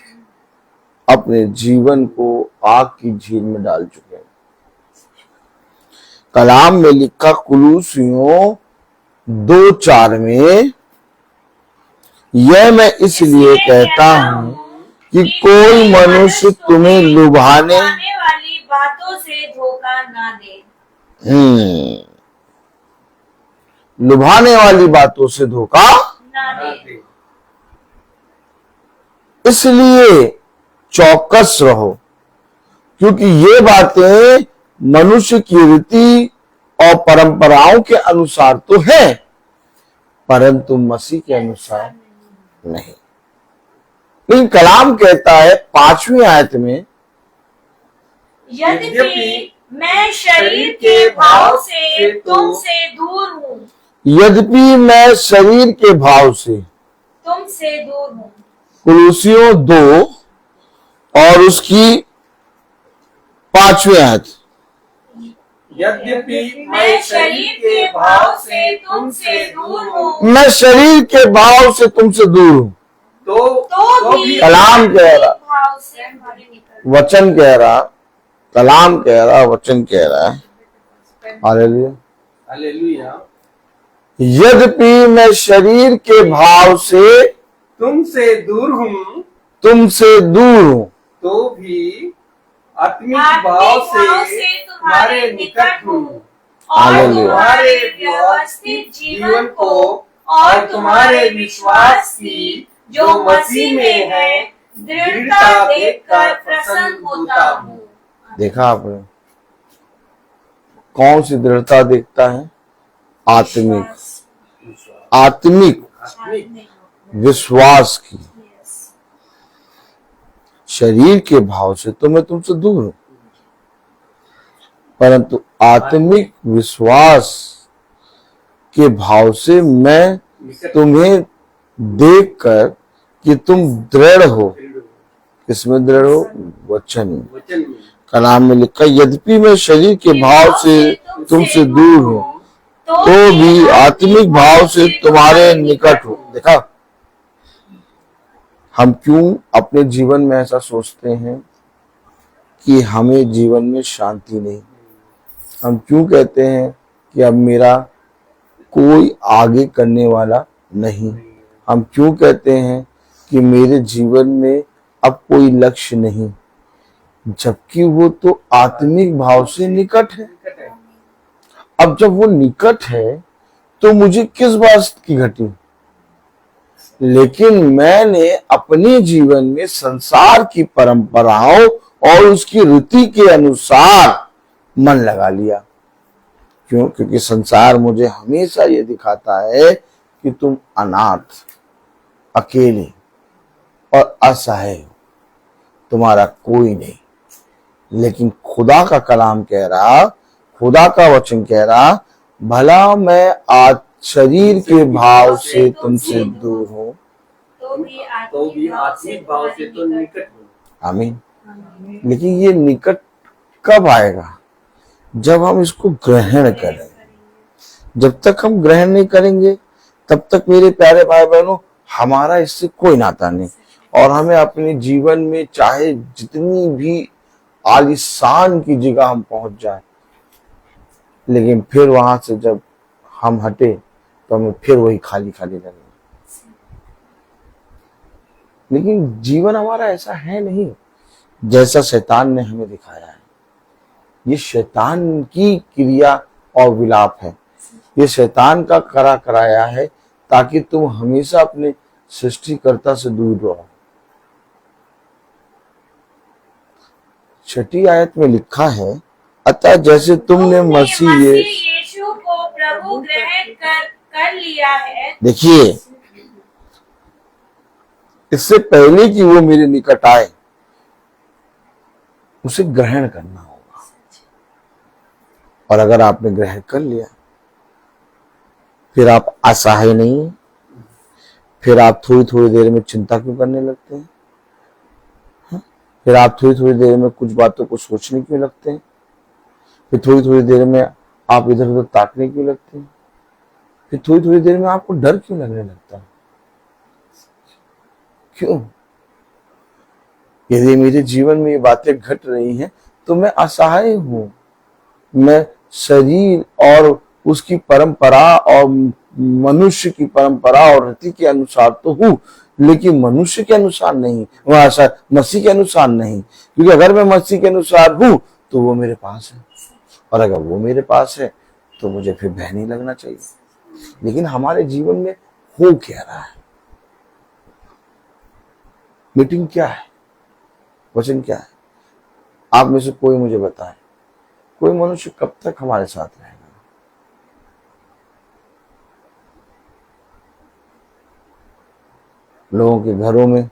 अपने जीवन को आग की झील में डाल चुके हैं। कलाम में लिखा कुलूसियों 2:4 में, यह मैं इसलिए कहता हूं कि कोई मनुष्य तुम्हें लुभाने वाली बातों से धोखा ना दे। लुभाने वाली बातों से धोखा ना दे। इसलिए चौकस रहो, क्योंकि ये बातें मनुष्य की रीति और परंपराओं के अनुसार तो है, परंतु मसीह के अनुसार नहीं। लेकिन कलाम कहता है 5वीं आयत में, यद्यपि मैं शरीर के भाव से तुमसे दूर हूँ। यद्यपि मैं शरीर के भाव से तुमसे दूर हूँ। कुलूसियों 2 और उसकी 5वीं आयत, यद्यपि मैं शरीर के भाव से तुमसे दूर हूँ। मैं शरीर के भाव से तुमसे दूर हूँ। तो भी कलाम कह रहा, भाव से हमारे निकल। वचन कह रहा, कलाम कह रहा, वचन कह रहा है। हालेलुया। हालेलुया। यद्यपि मैं शरीर के भाव से तुमसे दूर हूँ, तुमसे दूर हूँ, तो भी आत्मिक भाव से तुम्हारे निकट हूँ और हालेलुया। तुम्हारे व्यवस्थित जीवन को और तुम्हारे विश्वास की जो मसीह में है दृढ़ता देखकर प्रसन्न होता हूँ। देखा आपने, कौन सी दृढ़ता देखता है? आत्मिक विश्वास की। शरीर के भाव से तो मैं तुमसे दूर हूं, परंतु आत्मिक विश्वास के भाव से मैं तुम्हें देखकर कि तुम दृढ़ हो। किसमें दृढ़ हो? वचन में। कलाम में लिखा, यद्यपि मैं शरीर के भाव से तुमसे दूर हूं तो भी आत्मिक भाव से तुम्हारे निकट हूं। देखा, हम क्यों अपने जीवन में ऐसा सोचते हैं कि हमें जीवन में शांति नहीं? हम क्यों कहते हैं कि अब मेरा कोई आगे करने वाला नहीं? हम क्यों कहते हैं कि मेरे जीवन में अब कोई लक्ष्य नहीं, जबकि वो तो आत्मिक भाव से निकट है। अब जब वो निकट है तो मुझे किस बात की घटी? लेकिन मैंने अपने जीवन में संसार की परंपराओं और उसकी रीति के अनुसार मन लगा लिया। क्यों? क्योंकि संसार मुझे हमेशा ये दिखाता है कि तुम अनाथ, अकेले और असहाय हो, तुम्हारा कोई नहीं। लेकिन खुदा का कलाम कह रहा, खुदा का वचन कह रहा, भला मैं आज शरीर के भाव से तुमसे दूर हूं तो भी आत्मिक भाव से तो निकट हूं। आमीन। लेकिन ये निकट कब आएगा? जब हम इसको ग्रहण करें। जब तक हम ग्रहण नहीं करेंगे तब तक मेरे प्यारे भाई बहनों हमारा इससे कोई नाता नहीं। और हमें अपने जीवन में चाहे जितनी भी आलीशान की जगह हम पहुंच जाए, लेकिन फिर वहां से जब हम हटे तो हमें फिर वही खाली खाली लगे। लेकिन जीवन हमारा ऐसा है नहीं जैसा शैतान ने हमें दिखाया है। ये शैतान की क्रिया और विलाप है। ये शैतान का करा कराया है ताकि तुम हमेशा अपने सृष्टिकर्ता से दूर रहो। 6 आयत में लिखा है, अतः जैसे तुमने मसीह यीशु को प्रभु ग्रहण कर लिया है। देखिए, इससे पहले कि वो मेरे निकट आए उसे ग्रहण करना होगा। और अगर आपने ग्रहण कर लिया फिर आप असहाय नहीं है। फिर आप थोड़ी थोड़ी देर में चिंता क्यों करने लगते हैं? फिर आप थोड़ी थोड़ी देर में कुछ बातों को सोचने क्यों लगते हैं? फिर थोड़ी थोड़ी देर में आप इधर उधर ताकने क्यों लगते हैं? फिर थोड़ी थोड़ी देर में आपको डर क्यों लगने लगता है? क्यों? यदि मेरे जीवन में ये बातें घट रही हैं तो मैं असहाय हूं। मैं शरीर और उसकी परंपरा और मनुष्य की परंपरा और रीति के अनुसार तो हूं, लेकिन मनुष्य के अनुसार नहीं, मसीह के अनुसार नहीं। क्योंकि अगर मैं मसीह के अनुसार हूं तो वो मेरे पास है, और अगर वो मेरे पास है तो मुझे फिर भय नहीं लगना चाहिए। लेकिन हमारे जीवन में हो क्या रहा है? मीटिंग क्या है? वचन क्या है? आप में से कोई मुझे बताए, कोई मनुष्य कब तक हमारे साथ रहेगा? लोगों के घरों में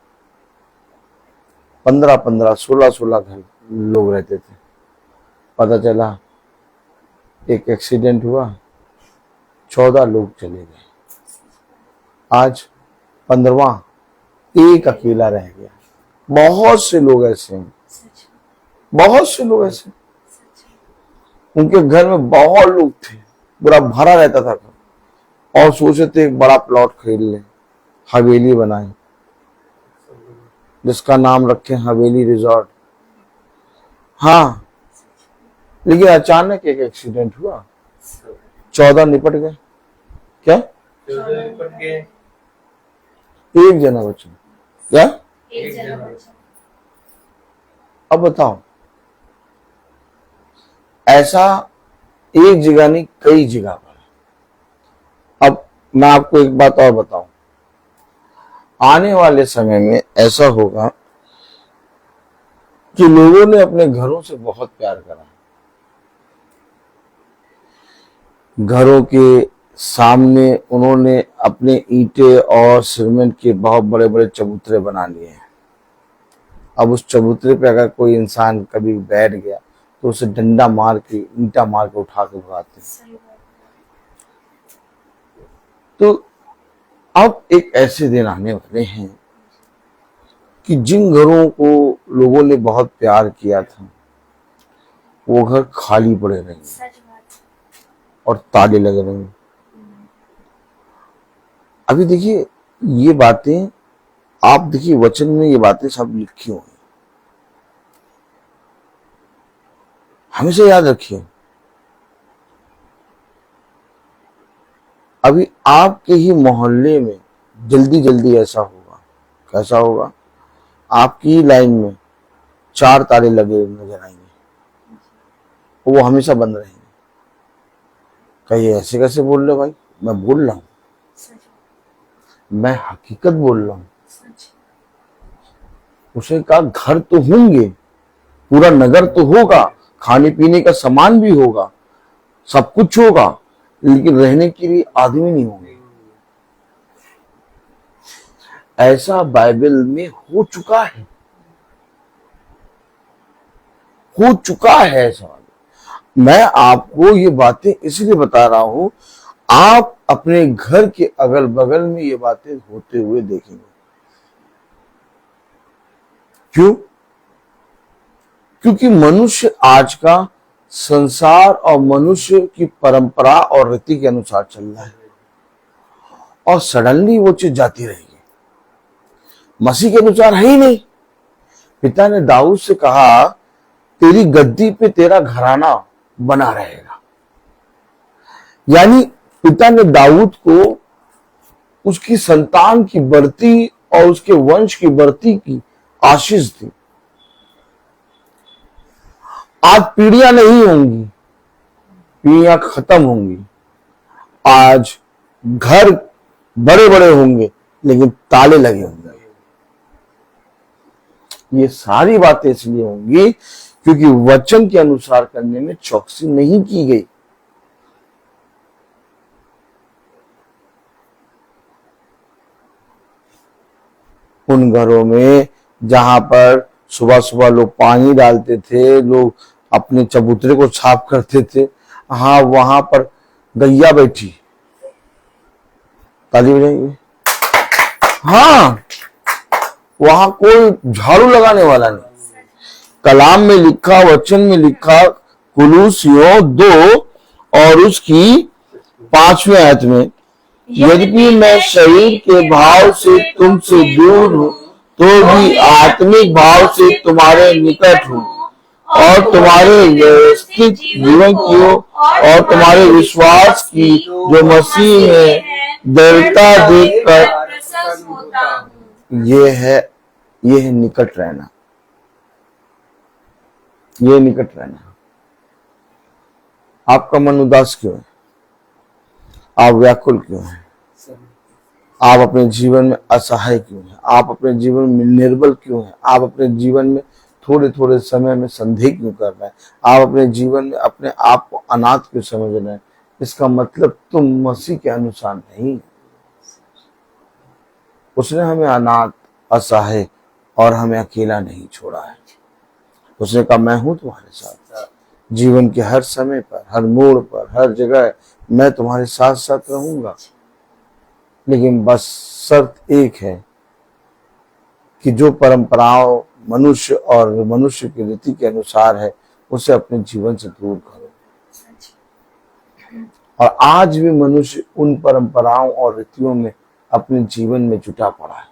15-15, 16-16 घर लोग रहते थे। पता चला एक एक्सीडेंट हुआ, 14 लोग चले गए। आज 15वां एक अकेला रह गया। बहुत से लोग ऐसे हैं, बहुत से लोग ऐसे। उनके घर में बहुत लोग थे, पूरा भरा रहता था, और सोचे थे एक बड़ा प्लॉट खरीद लें, हवेली बनाए, जिसका नाम रखें हवेली रिजॉर्ट। हाँ, लेकिन अचानक एक एक्सीडेंट हुआ, 14 निपट गए। क्या? 14 निपट गए। एक जना बचा। क्या? एक जना बचा। अब बताओ, ऐसा एक जगह नहीं, कई जगह पर। अब मैं आपको एक बात और बताऊं, आने वाले समय में ऐसा होगा कि लोगों ने अपने घरों से बहुत प्यार करा, घरों के सामने उन्होंने अपने ईंटें और सीमेंट के बहुत बड़े बड़े चबूतरे बना लिए हैं। अब उस चबूतरे पे अगर कोई इंसान कभी बैठ गया तो उसे डंडा मार के, ईंटा मार के उठा के भगाते हैं। सही बात है। तो अब एक ऐसे दिन आने वाले हैं कि जिन घरों को लोगों ने बहुत प्यार किया था वो घर खाली पड़े रहेंगे सच बात है। और ताले लगे रहेंगे। अभी देखिए ये बातें, आप देखिए वचन में ये बातें सब लिखी हुई हैं, हमेशा याद रखिए। अभी आपके ही मोहल्ले में जल्दी जल्दी ऐसा होगा। कैसा होगा? आपकी ही लाइन में 4 ताले लगे नजर आएंगे, वो हमेशा बंद रहेंगे। कहिए ऐसे कैसे बोल रहे हो भाई? मैं बोल रहा हूं, सच मैं हकीकत बोल रहा हूं। सच। उसने कहा घर तो होंगे, पूरा नगर तो होगा, खाने पीने का सामान भी होगा, सब कुछ होगा, लेकिन रहने के लिए आदमी नहीं होंगे। ऐसा बाइबल में हो चुका है, हो चुका है ऐसा। मैं आपको ये बातें इसलिए बता रहा हूं, आप अपने घर के अगल बगल में ये बातें होते हुए देखेंगे। क्यों? क्योंकि मनुष्य आज का संसार और मनुष्य की परंपरा और रीति के अनुसार चल रहा है, और सडनली वो चीज जाती रहेगी, मसीह के अनुसार है ही नहीं। पिता ने दाऊद से कहा तेरी गद्दी पे तेरा घराना बना रहेगा। यानी पिता ने दाऊद को उसकी संतान की बढ़ती और उसके वंश की बढ़ती की आशीष दी। आज पीढ़ियां नहीं होंगी, पीढ़ियां खत्म होंगी। आज घर बड़े बड़े होंगे लेकिन ताले लगे होंगे। ये सारी बातें इसलिए होंगी क्योंकि वचन के अनुसार करने में चौकसी नहीं की गई। उन घरों में जहां पर सुबह सुबह लोग पानी डालते थे, लोग अपने चबूतरे को साफ करते थे, हाँ वहां पर गैया बैठी, ताली बजाएंगे। हाँ, वहां कोई झाड़ू लगाने वाला नहीं। कलाम में लिखा, वचन में लिखा, कुलूसियों 2 और उसकी 5वीं आयत में, यद्यपि मैं शरीर के भाव से तुमसे दूर हूं तो भी आत्मिक भाव से तुम्हारे निकट हूं, और तुम्हारे व्यवस्थित जीवन की और तुम्हारे विश्वास की जो मसीह में दृढ़ता देखकर ये है निकट रहना। ये निकट रहना। आपका मन उदास क्यों है? आप व्याकुल क्यों हैं? आप अपने जीवन में असहाय क्यों हैं? आप अपने जीवन में निर्बल क्यों हैं? आप अपने जीवन में थोड़े थोड़े समय में संदेह क्यों कर रहे हैं? आप अपने जीवन में अपने आप को अनाथ क्यों समझ रहे हैं? इसका मतलब तुम मसीह के अनुसार नहीं। उसने हमें अनाथ, असहाय और हमें अकेला नहीं छोड़ा है। उसने कहा मैं हूं तुम्हारे साथ, जीवन के हर समय पर, हर मोड़ पर, हर जगह मैं तुम्हारे साथ साथ रहूंगा। लेकिन बस शर्त एक है कि जो परंपराओं मनुष्य और मनुष्य की रीति के अनुसार है उसे अपने जीवन से दूर करो। और आज भी मनुष्य उन परंपराओं और रीतियों में अपने जीवन में जुटा पड़ा है।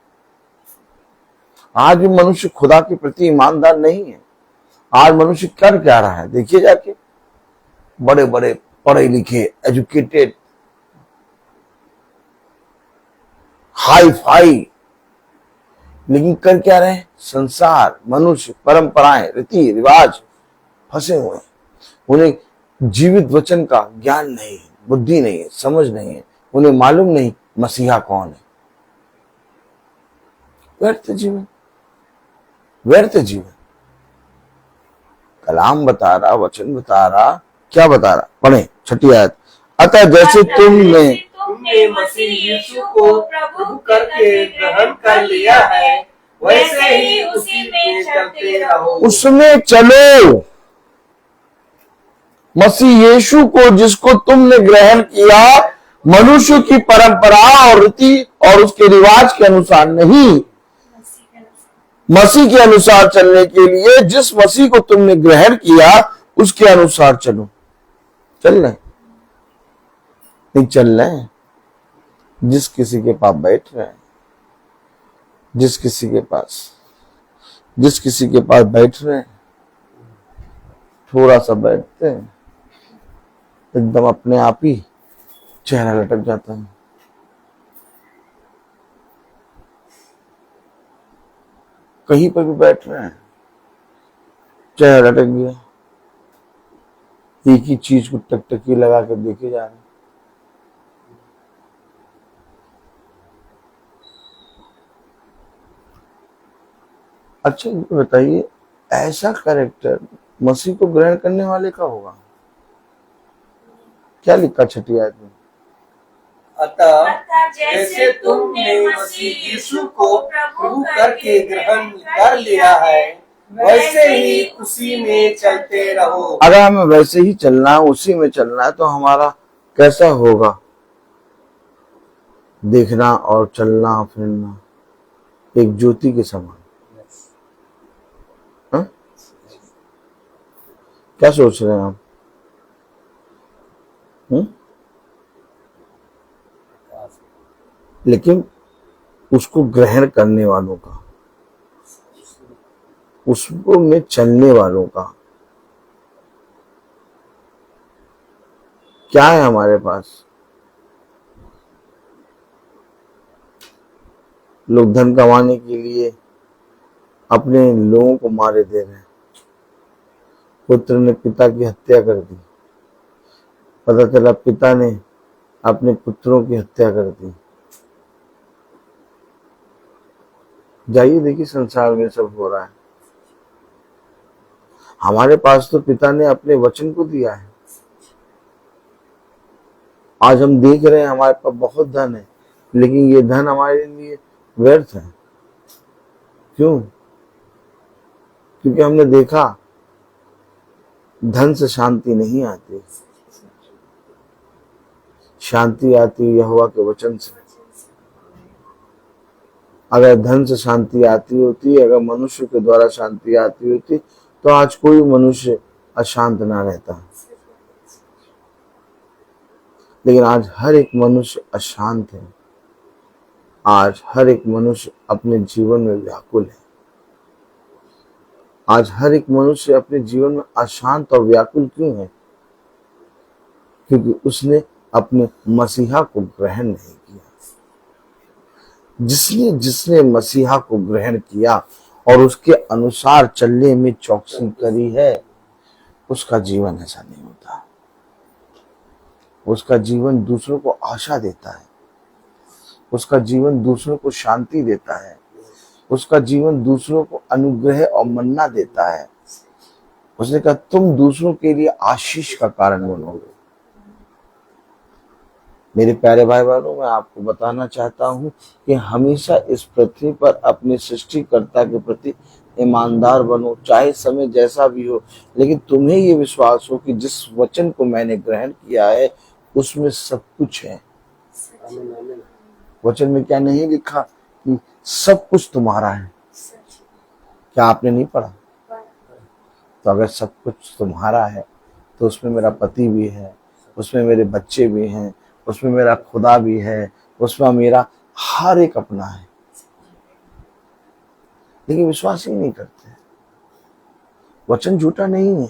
आज भी मनुष्य खुदा के प्रति ईमानदार नहीं है। आज मनुष्य कर क्या रहा है? देखिए जाके, बड़े बड़े पढ़े लिखे, एजुकेटेड, हाई फाई, लेकिन कर क्या रहे हैं? संसार, मनुष्य, परंपराएं, रीति रिवाज फंसे हुए हैं। उन्हें जीवित वचन का ज्ञान नहीं है, बुद्धि नहीं है, समझ नहीं है। उन्हें मालूम नहीं मसीहा कौन है। व्यर्थ जीवन, व्यर्थ जीवन। कलाम बता रहा, वचन बता रहा, क्या बता रहा? पढ़े 6ठी आयत, अतः जैसे तुमने तुमने मसीह यीशु को प्रभु करके ग्रहण कर लिया है, वैसे ही उसी में चलते रहो। उसमें चलो। मसीह यीशु को जिसको तुमने ग्रहण किया, मनुष्य की परंपरा और रीति और उसके रिवाज के अनुसार नहीं, मसीह के अनुसार चलने के लिए जिस मसीह को तुमने ग्रहण किया उसके अनुसार चलो। चल रहे नहीं? चल रहे? जिस किसी के पास बैठ रहे हैं, जिस किसी के पास बैठ रहे हैं, थोड़ा सा बैठते हैं, एकदम अपने आप ही चेहरा लटक जाता है। कहीं पर भी बैठ रहे हैं, चेहरा लटक गया, एक ही चीज को टकटकी लगा कर देखे जा रहे हैं। अच्छा ये बताइए, ऐसा कैरेक्टर मसीह को ग्रहण करने वाले का होगा? क्या लिखा छठी आयत में? अतः जैसे तुमने मसीह यीशु को प्रभु करके ग्रहण कर लिया है, वैसे ही उसी में चलते रहो। अगर हमें वैसे ही चलना है, उसी में चलना है, तो हमारा कैसा होगा? देखना और चलना फिरना एक ज्योति के समान। हा? क्या सोच रहे हैं आप? लेकिन उसको ग्रहण करने वालों का, उसको में चलने वालों का क्या है हमारे पास? लोग धन कमाने के लिए अपने लोगों को मारे दे रहे हैं। पुत्र ने पिता की हत्या कर दी, पता चला पिता ने अपने पुत्रों की हत्या कर दी। जाइए देखिए संसार में सब हो रहा है। हमारे पास तो पिता ने अपने वचन को दिया है। आज हम देख रहे हैं हमारे पास बहुत धन है, लेकिन ये धन हमारे लिए व्यर्थ है। क्यों? क्योंकि हमने देखा धन से शांति नहीं आती, शांति आती यहोवा के वचन से। अगर धन से शांति आती होती, अगर मनुष्य के द्वारा शांति आती होती, तो आज कोई मनुष्य अशांत ना रहता। लेकिन आज हर एक मनुष्य अशांत है। आज हर एक मनुष्य अपने जीवन में व्याकुल है। आज हर एक मनुष्य अपने जीवन में अशांत और व्याकुल क्यों है? क्योंकि उसने अपने मसीहा को ग्रहण नहीं किया। जिसने मसीहा को ग्रहण किया और उसके अनुसार चलने में चौकसी करी है, उसका जीवन ऐसा नहीं होता। उसका जीवन दूसरों को आशा देता है, उसका जीवन दूसरों को शांति देता है, उसका जीवन दूसरों को अनुग्रह और मन्ना देता है। उसने कहा तुम दूसरों के लिए आशीष का कारण बनोगे। मेरे प्यारे भाई बहनों, मैं आपको बताना चाहता हूं कि हमेशा इस पृथ्वी पर अपने सृष्टिकर्ता के प्रति ईमानदार बनो, चाहे समय जैसा भी हो। लेकिन तुम्हें ये विश्वास हो कि जिस वचन को मैंने ग्रहण किया है उसमें सब कुछ है। वचन में क्या नहीं लिखा कि सब कुछ तुम्हारा है? क्या आपने नहीं पढ़ा? तो अगर सब कुछ तुम्हारा है तो उसमें मेरा पति भी है, उसमें मेरे बच्चे भी हैं, उसमें मेरा खुदा भी है, उसमें मेरा हर एक अपना है। लेकिन विश्वास ही नहीं करते। वचन झूठा नहीं है,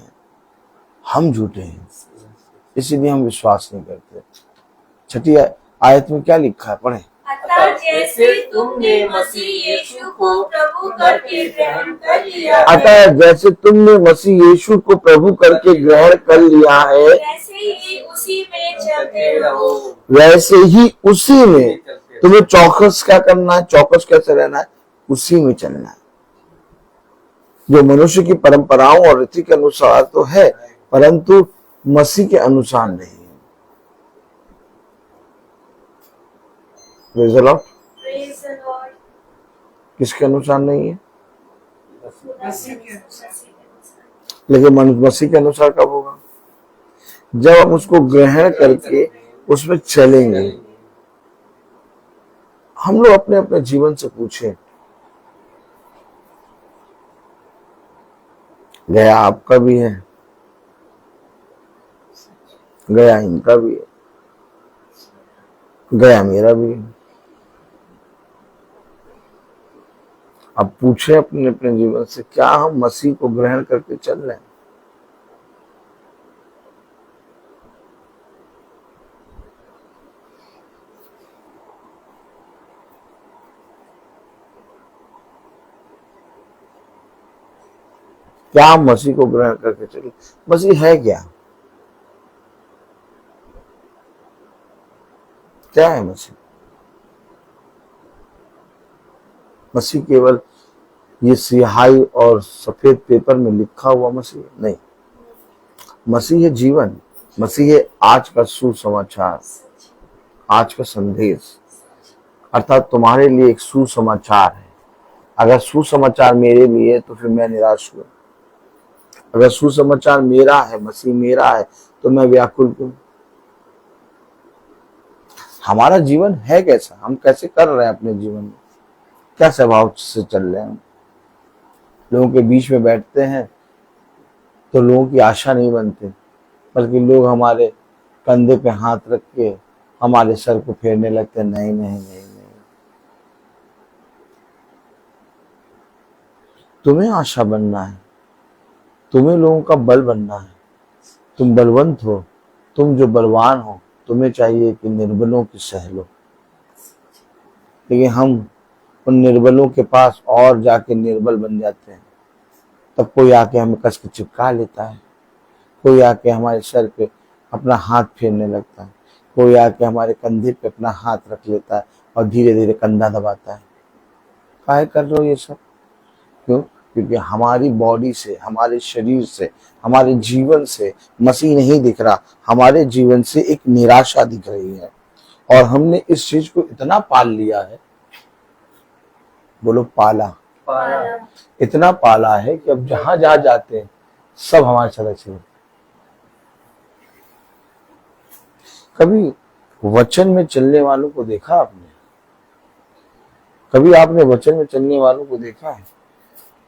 हम झूठे हैं, इसीलिए हम विश्वास नहीं करते। छठी आयत में क्या लिखा है, पढ़े। अतः जैसे तुमने मसीह यीशु को प्रभु करके ग्रहण कर लिया है, अतः जैसे तुमने मसीह यीशु को प्रभु करके ग्रहण कर लिया है, वैसे ही उसी में चलते रहो। वैसे ही उसी में तुम्हें चौकस क्या करना है? चौकस कैसे रहना है? उसी में चलना है। जो मनुष्य की परंपराओं और रीति के अनुसार तो है, परंतु मसीह के अनुसार नहीं है। Praise the Lord. Praise the Lord। किसके अनुसार नहीं है? मसीह के अनुसार। लेकिन मनुष्य मसीह के अनुसार कब होगा? जब हम उसको ग्रहण करके उसमें चलेंगे। हम लोग अपने अपने जीवन से पूछें, गया आपका भी है, गया इनका भी है, गया मेरा भी है। अब पूछे अपने अपने जीवन से, क्या हम मसीह को ग्रहण करके चल रहे हैं? क्या हम मसीह को ग्रहण करके चले? मसीह है क्या? क्या है मसीह? मसीह केवल ये सियाही और सफेद पेपर में लिखा हुआ मसीह नहीं। मसीह है जीवन, मसीह है आज का सुसमाचार, आज का संदेश। अर्थात तुम्हारे लिए एक सुसमाचार है। अगर सुसमाचार मेरे लिए है तो फिर मैं निराश हुआ। अगर सुसमाचार मेरा है, मसीह मेरा है, तो मैं व्याकुल क्यों? हमारा जीवन है कैसा? हम कैसे कर रहे हैं अपने जीवन में? क्या स्वभाव से चल रहे हैं? लोगों के बीच में बैठते हैं तो लोगों की आशा नहीं बनते, बल्कि लोग हमारे कंधे पे हाथ रख के हमारे सर को फेरने लगते हैं। नहीं नहीं नहीं नहीं, तुम्हें आशा बनना है, तुम्हें लोगों का बल बनना है। तुम बलवंत हो, तुम जो बलवान हो, तुम्हें चाहिए कि निर्बलों की सह लो। लेकिन हम उन निर्बलों के पास और जाके निर्बल बन जाते हैं। तब कोई आके हमें कस के चिपका लेता है, कोई आके हमारे सर पे अपना हाथ फेरने लगता है, कोई आके हमारे कंधे पे अपना हाथ रख लेता है और धीरे धीरे कंधा दबाता है। काहे कर रहे हो ये सब? क्यों? क्योंकि हमारी बॉडी से, हमारे शरीर से, हमारे जीवन से मसीह नहीं दिख रहा। हमारे जीवन से एक निराशा दिख रही है और हमने इस चीज को इतना पाल लिया है। बोलो पाला। इतना पाला है कि अब जहां जहां जाते हैं सब हमारे साथ अच्छे। कभी वचन में चलने वालों को देखा आपने? कभी आपने वचन में चलने वालों को देखा है?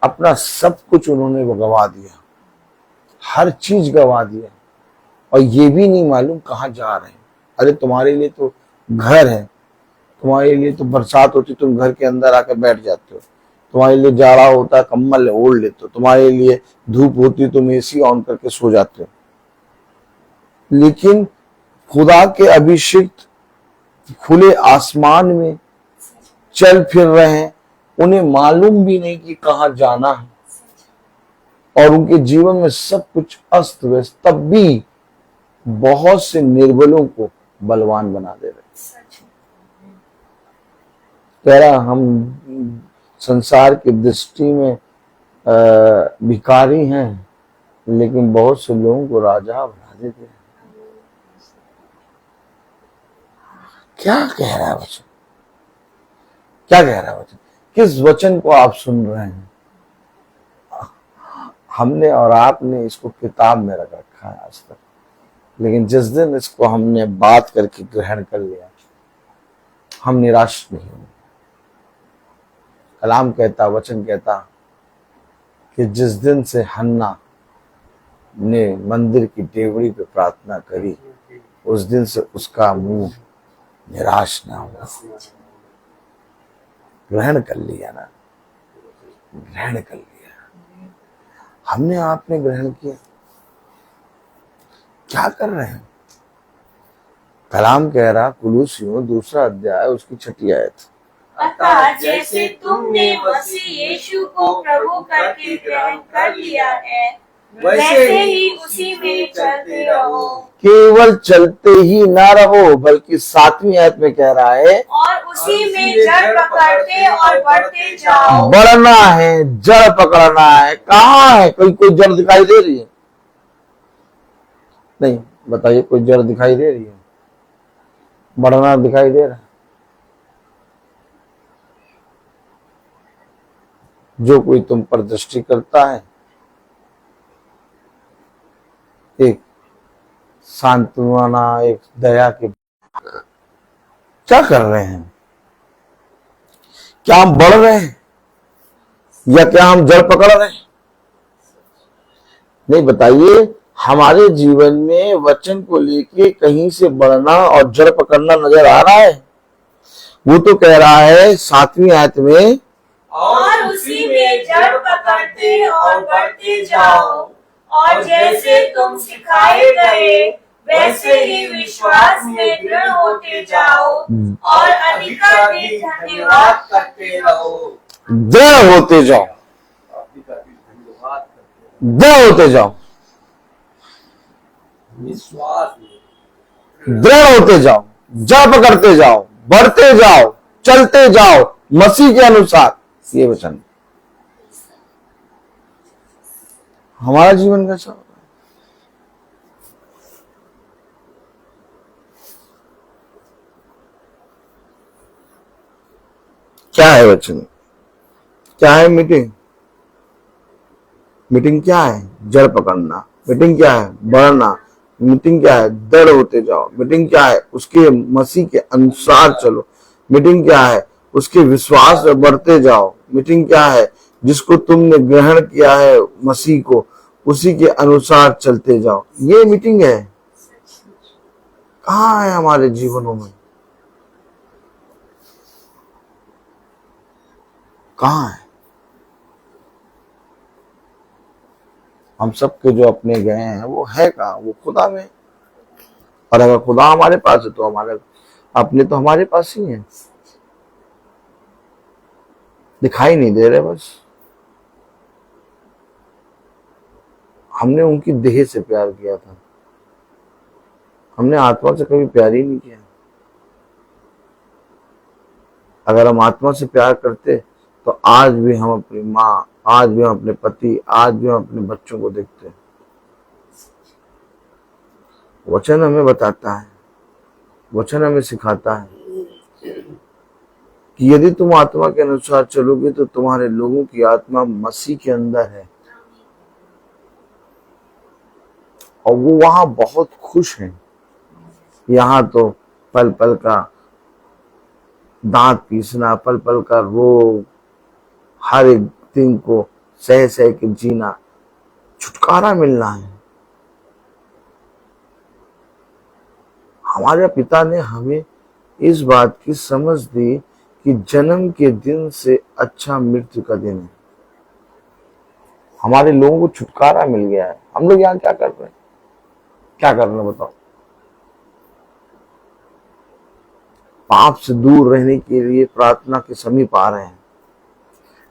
अपना सब कुछ उन्होंने गवा दिया, हर चीज गवा दिया, और ये भी नहीं मालूम कहाँ जा रहे हैं। अरे तुम्हारे लिए तो घर है, तुम्हारे लिए तो बरसात होती तुम घर के अंदर आकर बैठ जाते हो, तुम्हारे लिए जाड़ा होता है कम्बल ओढ़ लेते हो, तुम्हारे लिए धूप होती तुम एसी ऑन करके सो जाते हो। लेकिन खुदा के अभिषिक्त खुले आसमान में चल फिर रहे हैं, उन्हें मालूम भी नहीं कि कहाँ जाना है, और उनके जीवन में सब कुछ अस्त व्यस्त, तब भी बहुत से निर्बलों को बलवान बना दे रहे। कह रहा हम संसार की दृष्टि में भिखारी हैं, लेकिन बहुत से लोगों को राजा बना देते हैं। क्या कह रहा है वचन? क्या कह रहा है वचन? किस वचन को आप सुन रहे हैं? हमने और आपने इसको किताब में रख रखा है आज तक, लेकिन जिस दिन इसको हमने बात करके ग्रहण कर लिया, हम निराश नहीं होंगे। कलाम कहता, वचन कहता कि जिस दिन से हन्ना ने मंदिर की डेवड़ी पे प्रार्थना करी, उस दिन से उसका मुंह निराश ना हुआ। ग्रहण कर लिया ना, ग्रहण कर लिया। हमने आपने ग्रहण किया। क्या कर रहे हैं? कलाम कह रहा, कुलूसियों 2 अध्याय उसकी 6 आयत, अतः जैसे तुमने मसीह यीशु को प्रभु करके ग्रहण कर लिया है, वैसे ही उसी में चलते रहो। केवल चलते ही ना रहो, बल्कि 7वीं आयत में कह रहा है, और उसी में जड़ पकड़ते और बढ़ते जाओ। बढ़ना है, जड़ पकड़ना है। कहाँ है? कोई जड़ दिखाई दे रही है? नहीं, बताइए, कोई जड़ दिखाई दे रही है? बढ़ना दिखाई दे रहा है? जो कोई तुम पर दृष्टि करता है, एक सांत्वना, एक दया के, क्या कर रहे हैं? क्या हम बढ़ रहे हैं या क्या हम जड़ पकड़ रहे हैं? नहीं, बताइए, हमारे जीवन में वचन को लेके कहीं से बढ़ना और जड़ पकड़ना नजर आ रहा है? वो तो कह रहा है 7वीं आयत में, और उसी में जड़ पकड़ते और बढ़ते जाओ, और जैसे तुम सिखाए गए वैसे ही विश्वास में दृढ़ होते जाओ, और अधिकाधिक धन्यवाद करते रहो। दृढ़ होते जाओ, दृढ़ होते जाओ, विश्वास दृढ़ होते जाओ, जड़ पकड़ते जाओ, बढ़ते जाओ, चलते जाओ मसीह के अनुसार। ये वचन हमारा जीवन कैसा होगा? क्या है वचन? क्या है मीटिंग? मीटिंग क्या है? जड़ पकड़ना। मीटिंग क्या है? बढ़ना। मीटिंग क्या है? दृढ़ होते जाओ। मीटिंग क्या है? उसके मसीह के अनुसार चलो। मीटिंग क्या है? उसके विश्वास में बढ़ते जाओ। मीटिंग क्या है? जिसको तुमने ग्रहण किया है मसीह को, उसी के अनुसार चलते जाओ। ये मीटिंग है। कहाँ है हमारे जीवनों में? कहाँ है? हम सबके जो अपने गए हैं वो है कहाँ? वो खुदा में। और अगर खुदा हमारे पास है तो हमारे अपने तो हमारे पास ही हैं। दिखाई नहीं दे रहे बस। हमने उनकी देह से प्यार किया था, हमने आत्मा से कभी प्यार ही नहीं किया। अगर हम आत्मा से प्यार करते तो आज भी हम अपनी माँ, आज भी हम अपने पति, आज भी हम अपने बच्चों को देखते हैं। वचन हमें बताता है, वचन हमें सिखाता है कि यदि तुम आत्मा के अनुसार चलोगे तो तुम्हारे लोगों की आत्मा मसीह के अंदर है और वो वहां बहुत खुश हैं। यहाँ तो पल पल का दांत पीसना, पल पल का रोग, हर एक दिन को सह सह के जीना, छुटकारा मिलना है। हमारे पिता ने हमें इस बात की समझ दी कि जन्म के दिन से अच्छा मृत्यु का दिन है। हमारे लोगों को छुटकारा मिल गया है। हम लोग यहाँ क्या कर रहे हैं? क्या कर रहे हैं बताओ? पाप से दूर रहने के लिए प्रार्थना के समीप आ रहे हैं,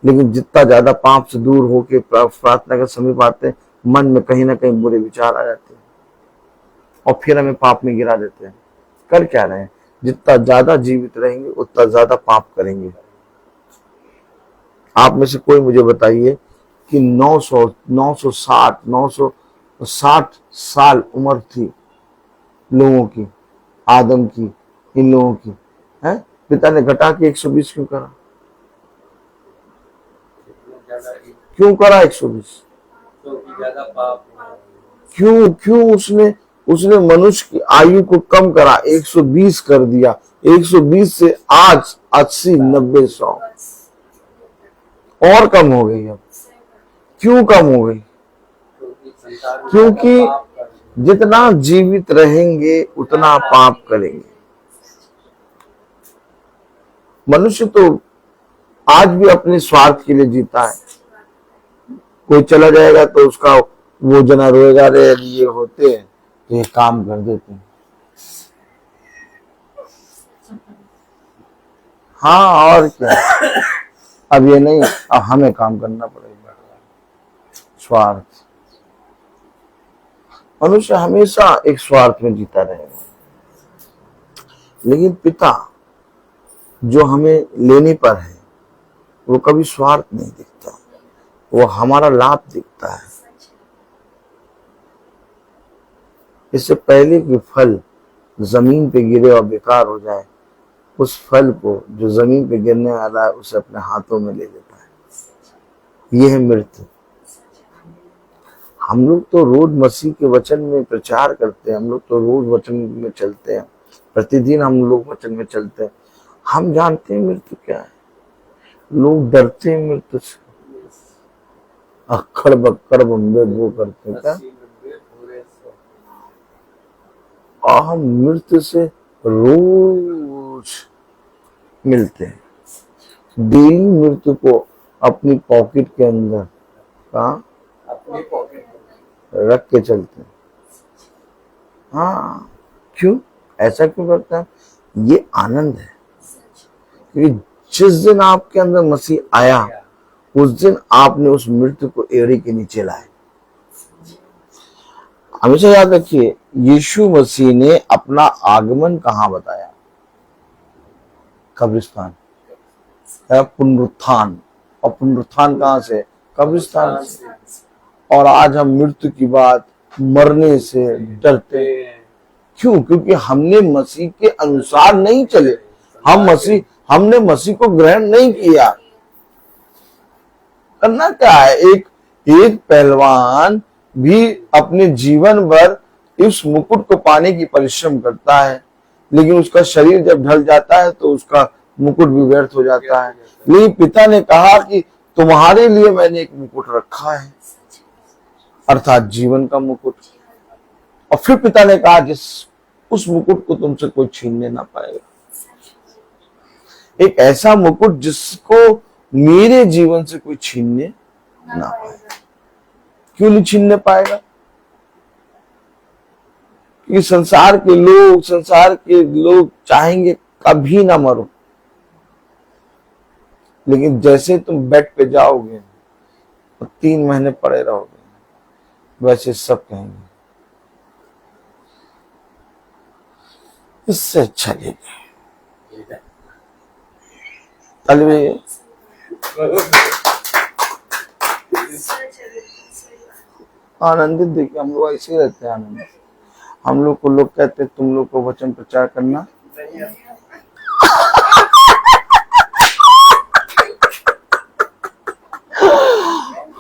लेकिन जितना ज्यादा पाप से दूर होके प्रार्थना के समीप आते हैं, मन में कहीं ना कहीं बुरे विचार आ जाते हैं और फिर हमें पाप में गिरा देते हैं। कर क्या रहे हैं? जितना ज्यादा जीवित रहेंगे उतना ज्यादा पाप करेंगे। आप में से कोई मुझे बताइए कि 960 साल उम्र थी लोगों की, आदम की, इन लोगों की, है? पिता ने घटा के 120 क्यों करा? क्यों करा 120? ज्यादा पाप क्यों उसने मनुष्य की आयु को कम करा, 120 कर दिया। 120 से आज 80, 90, 100 और कम हो गई। अब क्यों कम हो गई? क्योंकि जितना जीवित रहेंगे उतना पाप करेंगे। मनुष्य तो आज भी अपने स्वार्थ के लिए जीता है। कोई चला जाएगा तो उसका वो जना रोएगा, रे ये होते हैं तो ये काम कर देते हैं। हाँ, और क्या? अब ये नहीं, अब हमें काम करना पड़ेगा। स्वार्थ। मनुष्य हमेशा एक स्वार्थ में जीता रहेगा, लेकिन पिता जो हमें लेने पर है वो कभी स्वार्थ नहीं दिखता, वो हमारा लाभ दिखता है। इससे पहले कि फल जमीन पे गिरे और बेकार हो जाए, उस फल को जो जमीन पे गिरने वाला है उसे अपने हाथों में ले लेता है। ये है मृत्यु। हम लोग तो रोज मसीह के वचन में प्रचार करते हैं, हम लोग तो रोज वचन में चलते हैं, प्रतिदिन हम लोग वचन में चलते हैं। हम जानते हैं मृत्यु क्या है। लोग डरते हैं मृत्यु से, अक्खड़ बक्कड़ बम्बे वो करते हैं क्या। और हम मृत्यु से रोज मिलते हैं, डेली मृत्यु को अपनी पॉकेट के अंदर कहाँ अपनी पॉकेट रख के चलते हैं। हाँ, क्यों ऐसा क्यों करते हैं? ये आनंद है, क्योंकि जिस दिन आपके अंदर मसीह आया उस दिन आपने उस मृत्यु को एड़ी के नीचे लाए। हमेशा याद रखिए, यीशु मसीह ने अपना आगमन कहाँ बताया? कब्रिस्तान, पुनरुत्थान। और पुनरुत्थान कहाँ से? कब्रिस्तान से। और आज हम मृत्यु की बात, मरने से डरते हैं। क्यों? क्योंकि हमने मसीह के अनुसार नहीं चले, हमने मसीह को ग्रहण नहीं किया। करना क्या है? एक पहलवान भी अपने जीवन भर इस मुकुट को पाने की परिश्रम करता है, लेकिन उसका शरीर जब ढल जाता है तो उसका मुकुट भी व्यर्थ हो जाता है। लेकिन पिता ने कहा कि तुम्हारे लिए मैंने एक मुकुट रखा है, अर्थात जीवन का मुकुट। और फिर पिता ने कहा जिस उस मुकुट को तुमसे कोई छीनने ना पाएगा। एक ऐसा मुकुट जिसको मेरे जीवन से कोई छीनने ना पाएगा। क्यों नहीं छीनने पाएगा? क्योंकि संसार के लोग चाहेंगे कभी ना मरो, लेकिन जैसे तुम बेड पे जाओगे और 3 महीने पड़े रहोगे, वैसे सब कहेंगे इससे अच्छा लेगा। आनंदित देखिए, हम लोग ऐसे ही रहते हैं आनंदित। हम लोग को लोग कहते हैं तुम लोग को वचन प्रचार करना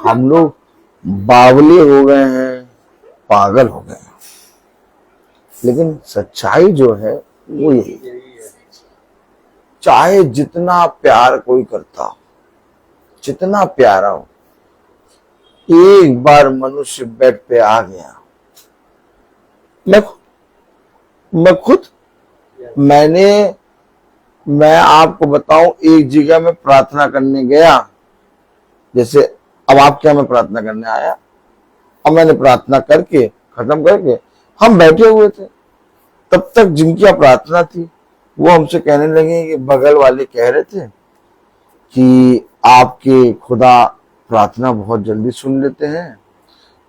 हम लोग बावले हो गए हैं, पागल हो गए हैं। लेकिन सच्चाई जो है वो यही है। चाहे जितना प्यार कोई करता हो, जितना प्यारा हो, एक बार मनुष्य बेड पे आ गया, मैं आपको बताऊं, एक जगह में प्रार्थना करने गया। जैसे अब आप क्या, मैं प्रार्थना करने आया, अब मैंने प्रार्थना करके खत्म करके हम बैठे हुए थे, तब तक जिनकी प्रार्थना थी वो हमसे कहने लगे कि बगल वाले कह रहे थे कि आपके खुदा प्रार्थना बहुत जल्दी सुन लेते हैं,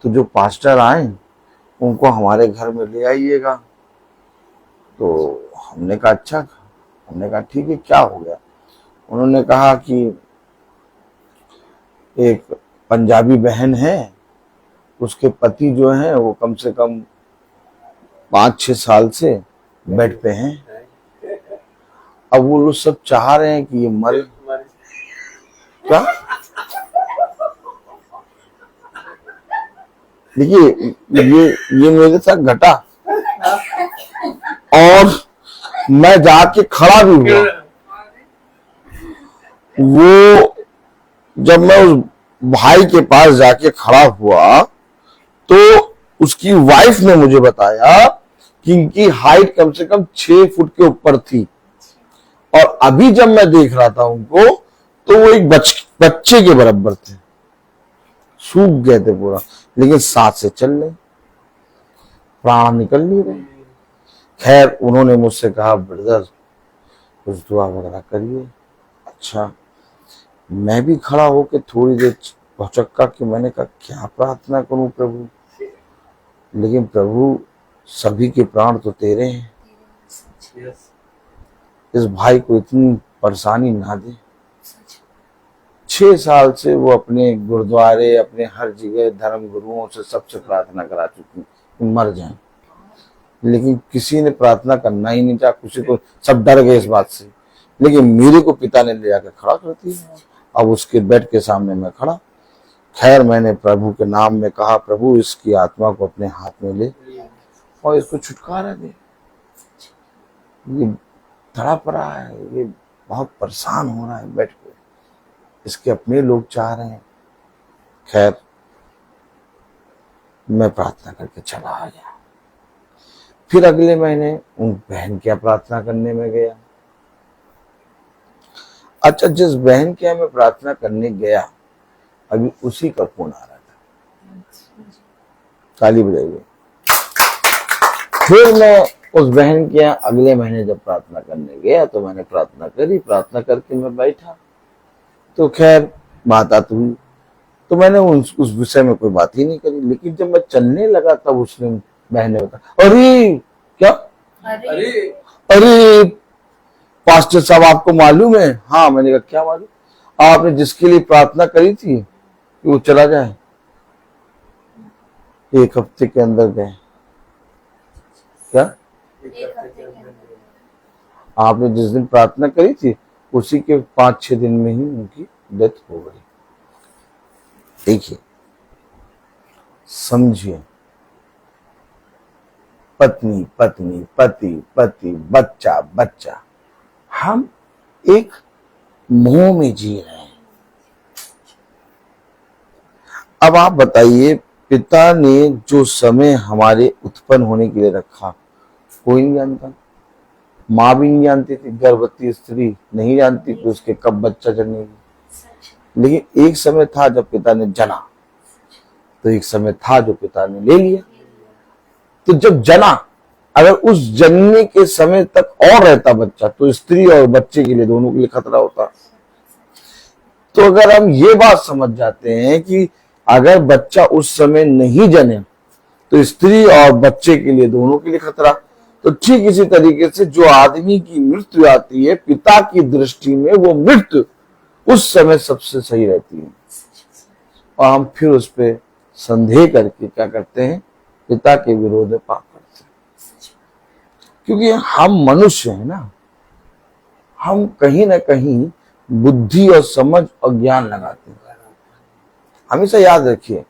तो जो पास्टर आए उनको हमारे घर में ले आइएगा। तो हमने कहा अच्छा, हमने कहा ठीक है, क्या हो गया? उन्होंने कहा कि एक पंजाबी बहन है, उसके पति जो हैं वो कम से कम 5-6 साल से बेड पे हैं। अब वो लोग सब चाह रहे हैं कि ये मरे। क्या? देखिए ये मेरे साथ घटा, और मैं जाके खड़ा भी हुआ। वो जब मैं उस भाई के पास जाके खड़ा हुआ तो उसकी वाइफ ने मुझे बताया कि इनकी हाइट कम से कम 6 फुट के ऊपर थी, और अभी जब मैं देख रहा था उनको तो वो एक बच्चे के बराबर थे, सूख गए थे पूरा, लेकिन साथ से चल रहे, प्राण निकल नहीं रहे। खैर उन्होंने मुझसे कहा ब्रदर कुछ दुआ वगैरह करिए। अच्छा, मैं भी खड़ा होकर थोड़ी देर भौचक्का कि मैंने कहा क्या प्रार्थना करूं प्रभु, लेकिन प्रभु सभी के प्राण तो तेरे हैं, इस भाई को इतनी परेशानी ना दे। 6 साल से वो अपने गुरुद्वारे, अपने हर जगह धर्म गुरुओं से सबसे प्रार्थना करा चुकी कि मर जाए, लेकिन किसी ने प्रार्थना करना ही नहीं चाहा, किसी को, सब डर गए इस बात से। लेकिन मेरे को पिता ने ले जाकर खड़ा कर दिया। अब उसके बेड के सामने मैं खड़ा, खैर मैंने प्रभु के नाम में कहा, प्रभु इसकी आत्मा को अपने हाथ में ले और इसको छुटकारा दे, ये तड़प रहा है, ये बहुत परेशान हो रहा है बैठ के, इसके अपने लोग चाह रहे हैं। खैर मैं प्रार्थना करके चला आ गया। फिर अगले महीने उन बहन के यहाँ प्रार्थना करने में गया। अच्छा, जिस बहन के यहाँ मैं प्रार्थना करने गया अभी उसी का फोन आ रहा था, ताली बजाइए। फिर मैं उस बहन के यहाँ अगले महीने जब प्रार्थना करने गया तो मैंने प्रार्थना करी, प्रार्थना करके मैं बैठा तो खैर बात आती हुई तो मैंने उस विषय में कोई बात ही नहीं करी। लेकिन जब मैं चलने लगा तब उसने बहन ने बताया, अरे क्या, अरे अरे पास्टर साहब आपको मालूम है? हाँ। मैंने कहा क्या मालूम? आपने जिसके लिए प्रार्थना करी थी कि वो चला जाए, 1 हफ्ते के अंदर गए। क्या? आपने जिस दिन प्रार्थना करी थी उसी के 5-6 दिन में ही उनकी डेथ हो गई। देखिए, समझिए, पत्नी पत्नी, पति पति, बच्चा बच्चा, हम एक मोह में जी रहे हैं। अब आप बताइए, पिता ने जो समय हमारे उत्पन्न होने के लिए रखा कोई नहीं जानता, माँ भी नहीं जानती थी, गर्भवती स्त्री नहीं जानती कि उसके कब बच्चा जन्मेगी। लेकिन एक समय था जब पिता ने जना, तो एक समय था जो पिता ने ले लिया। तो जब जना, अगर उस जनने के समय तक और रहता बच्चा तो स्त्री और बच्चे के लिए, दोनों के लिए खतरा होता। तो अगर हम ये बात समझ जाते हैं कि अगर बच्चा उस समय नहीं जने तो स्त्री और बच्चे के लिए, दोनों के लिए खतरा, तो ठीक इसी तरीके से जो आदमी की मृत्यु आती है, पिता की दृष्टि में वो मृत्यु उस समय सबसे सही रहती है। और हम फिर उस पर संदेह करके क्या करते हैं, पिता के विरोध में पाप करते हैं। क्योंकि हम मनुष्य हैं ना, हम कहीं ना कहीं बुद्धि और समझ और ज्ञान लगाते हैं। हमेशा याद रखिए,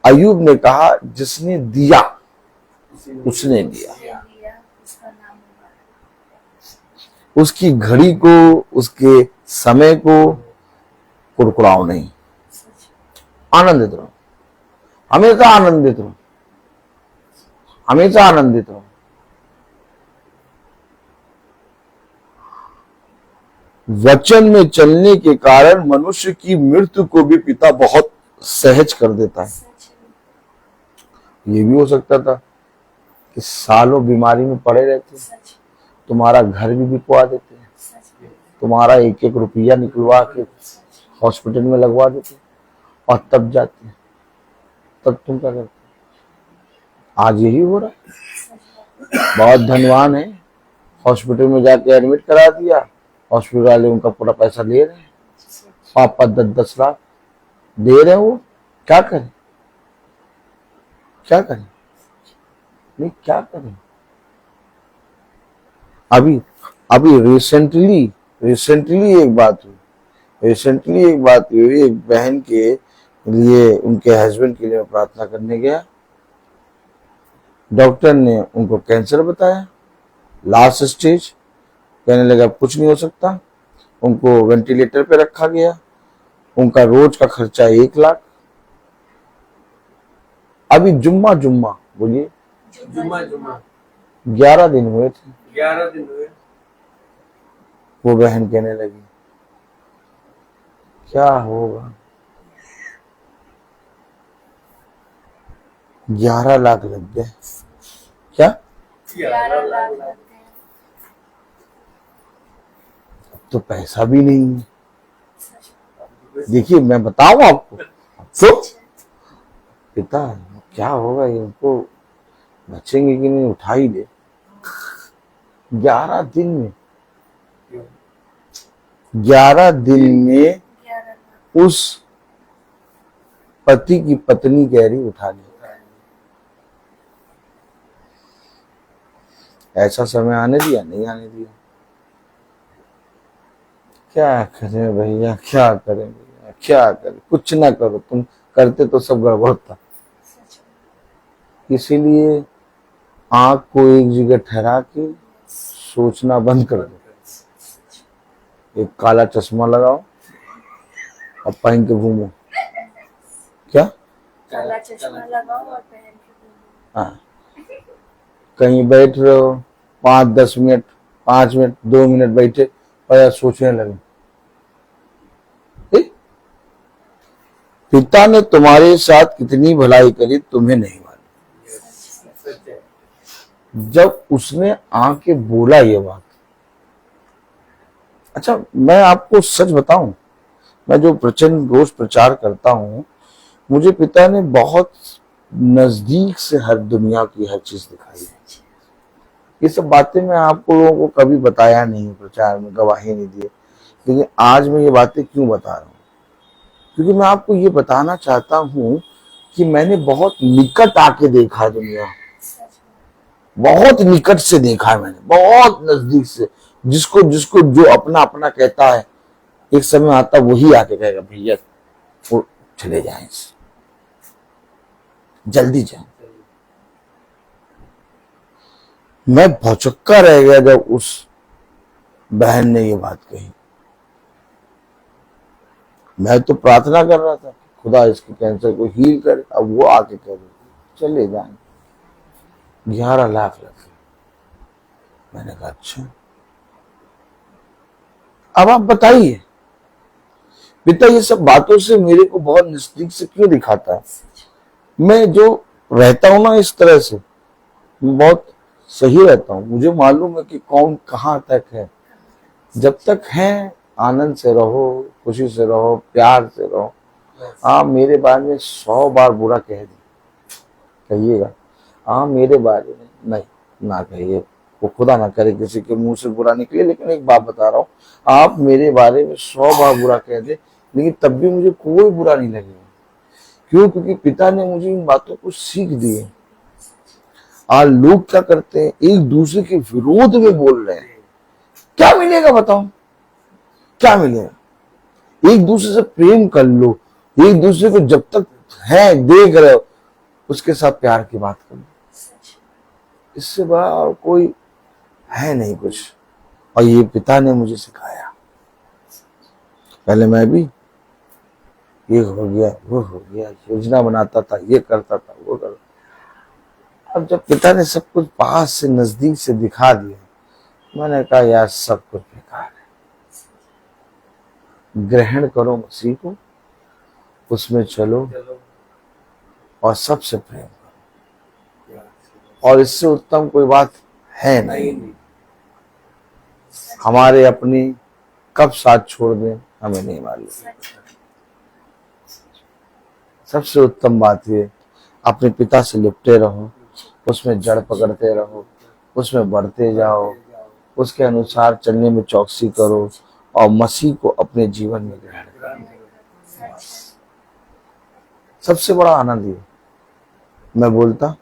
अय्यूब ने कहा जिसने दिया उसने दिया, उसकी घड़ी को, उसके समय को कुड़कुड़ाओ नहीं, आनंदित रहो, हमेशा आनंदित रहो, हमेशा आनंदित रहो। वचन में चलने के कारण मनुष्य की मृत्यु को भी पिता बहुत सहज कर देता है। ये भी हो सकता था कि सालों बीमारी में पड़े रहते, तुम्हारा घर भी बिकवा देते, तुम्हारा 1-1 रुपया निकलवा के हॉस्पिटल में लगवा देते और तब जाते, तब तुम क्या करते? आज यही हो रहा है। बहुत धनवान है, हॉस्पिटल में जाके एडमिट करा दिया, हॉस्पिटल वाले उनका पूरा पैसा ले रहे हैं, 5-10 लाख दे रहे हैं। वो क्या करें, क्या करें, नहीं क्या करें। अभी रिसेंटली एक बात हुई, एक बहन के लिए, उनके हस्बैंड के लिए मैं प्रार्थना करने गया। डॉक्टर ने उनको कैंसर बताया, लास्ट स्टेज, कहने लगा कुछ नहीं हो सकता। उनको वेंटिलेटर पे रखा गया, उनका रोज का खर्चा 1 लाख। अभी जुम्मा बोलिए, जुम्मा 11 दिन हुए थे, 11 दिन हुए। वो बहन कहने लगी क्या होगा, 11 लाख लग गए। क्या 11 लाख? तो पैसा भी नहीं है। देखिए मैं बताऊं आपको, तो पिता क्या होगा, इनको बचेंगे कि नहीं, उठा ही ले। 11 दिन में 11 दिन में उस पति की पत्नी कह रही उठा ले। ऐसा समय आने दिया, नहीं आने दिया। क्या करें भैया, क्या करें भैया, क्या करे, कुछ ना करो, तुम करते तो सब गड़बड़ था। इसीलिए आंख को एक जगह ठहरा के सोचना बंद कर दो। एक काला चश्मा लगाओ और पहन के घूमो। क्या? काला चश्मा लगाओ और पहन के घूमो। हाँ, कहीं बैठ रहे हो 5-10 मिनट, 5 मिनट, 2 मिनट बैठे और सोचने लगे। पिता ने तुम्हारे साथ कितनी भलाई करी तुम्हें नहीं मालूम। जब उसने आके बोला ये बात, अच्छा मैं आपको सच बताऊं, मैं जो वचन रोज प्रचार करता हूं, मुझे पिता ने बहुत नजदीक से हर दुनिया की हर चीज दिखाई है। ये सब बातें मैं आपको लोगों को कभी बताया नहीं, प्रचार में गवाही नहीं दी, लेकिन आज मैं ये बातें क्यों बता रहा हूँ, क्योंकि मैं आपको ये बताना चाहता हूं कि मैंने बहुत निकट आके देखा दुनिया, बहुत निकट से देखा है मैंने, बहुत नजदीक से। जिसको जिसको जो अपना अपना कहता है, एक समय आता वही आके कहेगा भैया वो चले जाएं, जल्दी जाएं। मैं भौचक्का रह गया जब उस बहन ने ये बात कही। मैं तो प्रार्थना कर रहा था खुदा इसके कैंसर को हील करे, अब वो आके कह रही चले जाएं, 11 लाख लगे। मैंने कहा अच्छा, अब आप बताइए पिता ये सब बातों से मेरे को बहुत नजदीक से क्यों दिखाता है। मैं जो रहता हूं ना इस तरह से, मैं बहुत सही रहता हूं, मुझे मालूम है कि कौन कहां तक है। जब तक है आनंद से रहो, खुशी से रहो, प्यार से रहो। हाँ मेरे बारे में 100 बार बुरा कहिएगा, हाँ मेरे बारे में नहीं ना कहिए, वो खुदा ना करे किसी के मुंह से बुरा निकले। लेकिन एक बात बता रहा हूँ, आप मेरे बारे में 100 बार बुरा कह दे, लेकिन तब भी मुझे कोई बुरा नहीं लगेगा। क्यों? क्योंकि पिता ने मुझे इन बातों को सीख दी है। आज लोग क्या करते हैं, एक दूसरे के विरोध में बोल रहे हैं। क्या मिलेगा बताओ, क्या मिलेगा? एक दूसरे से प्रेम कर लो, एक दूसरे को जब तक है देख रहे हो उसके साथ प्यार की बात कर लो, इससे बड़ा और कोई है नहीं कुछ। और ये पिता ने मुझे सिखाया। पहले मैं भी ये हो गया वो हो गया, योजना बनाता था, ये करता था वो करता। अब जब पिता ने सब कुछ पास से नजदीक से दिखा दिया, मैंने कहा यार सब कुछ बेकार है। ग्रहण करो मसीह को, उसमें चलो और सबसे प्रेम करो, और इससे उत्तम कोई बात है नहीं। हमारे अपनी कब साथ छोड़ दें हमें नहीं मालूम। सबसे उत्तम बात ये, अपने पिता से लिपटे रहो, उसमें जड़ पकड़ते रहो, उसमें बढ़ते जाओ, उसके अनुसार चलने में चौकसी करो और मसीह को अपने जीवन में ग्रहण करो। सबसे बड़ा आनंद ये मैं बोलता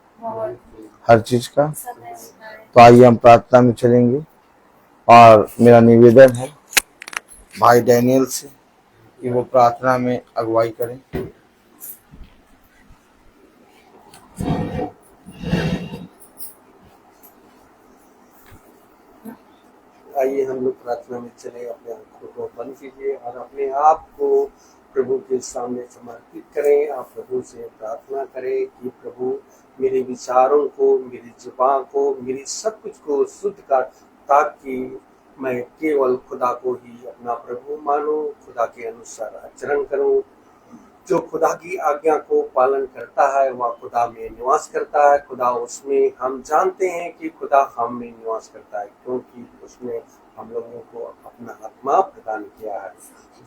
हर चीज का। तो आइए हम प्रार्थना में चलेंगे, और मेरा निवेदन है भाई डैनियल से कि वो प्रार्थना में अगुवाई करें। आइए हम लोग प्रार्थना में चले, अपने आंखों को बंद कीजिए और अपने आप को प्रभु के सामने समर्पित करें। आप प्रभु से प्रार्थना करें कि प्रभु मेरे विचारों को, मेरी जुबान को, मेरी सब कुछ को शुद्ध कर, ताकि मैं केवल खुदा को ही अपना प्रभु मानूं, खुदा के अनुसार आचरण करूं। जो खुदा की आज्ञा को पालन करता है वह खुदा में निवास करता है, खुदा उसमें। हम जानते हैं कि खुदा हम में निवास करता है, क्योंकि उसने हम लोगों को अपना आत्मा प्रदान किया है।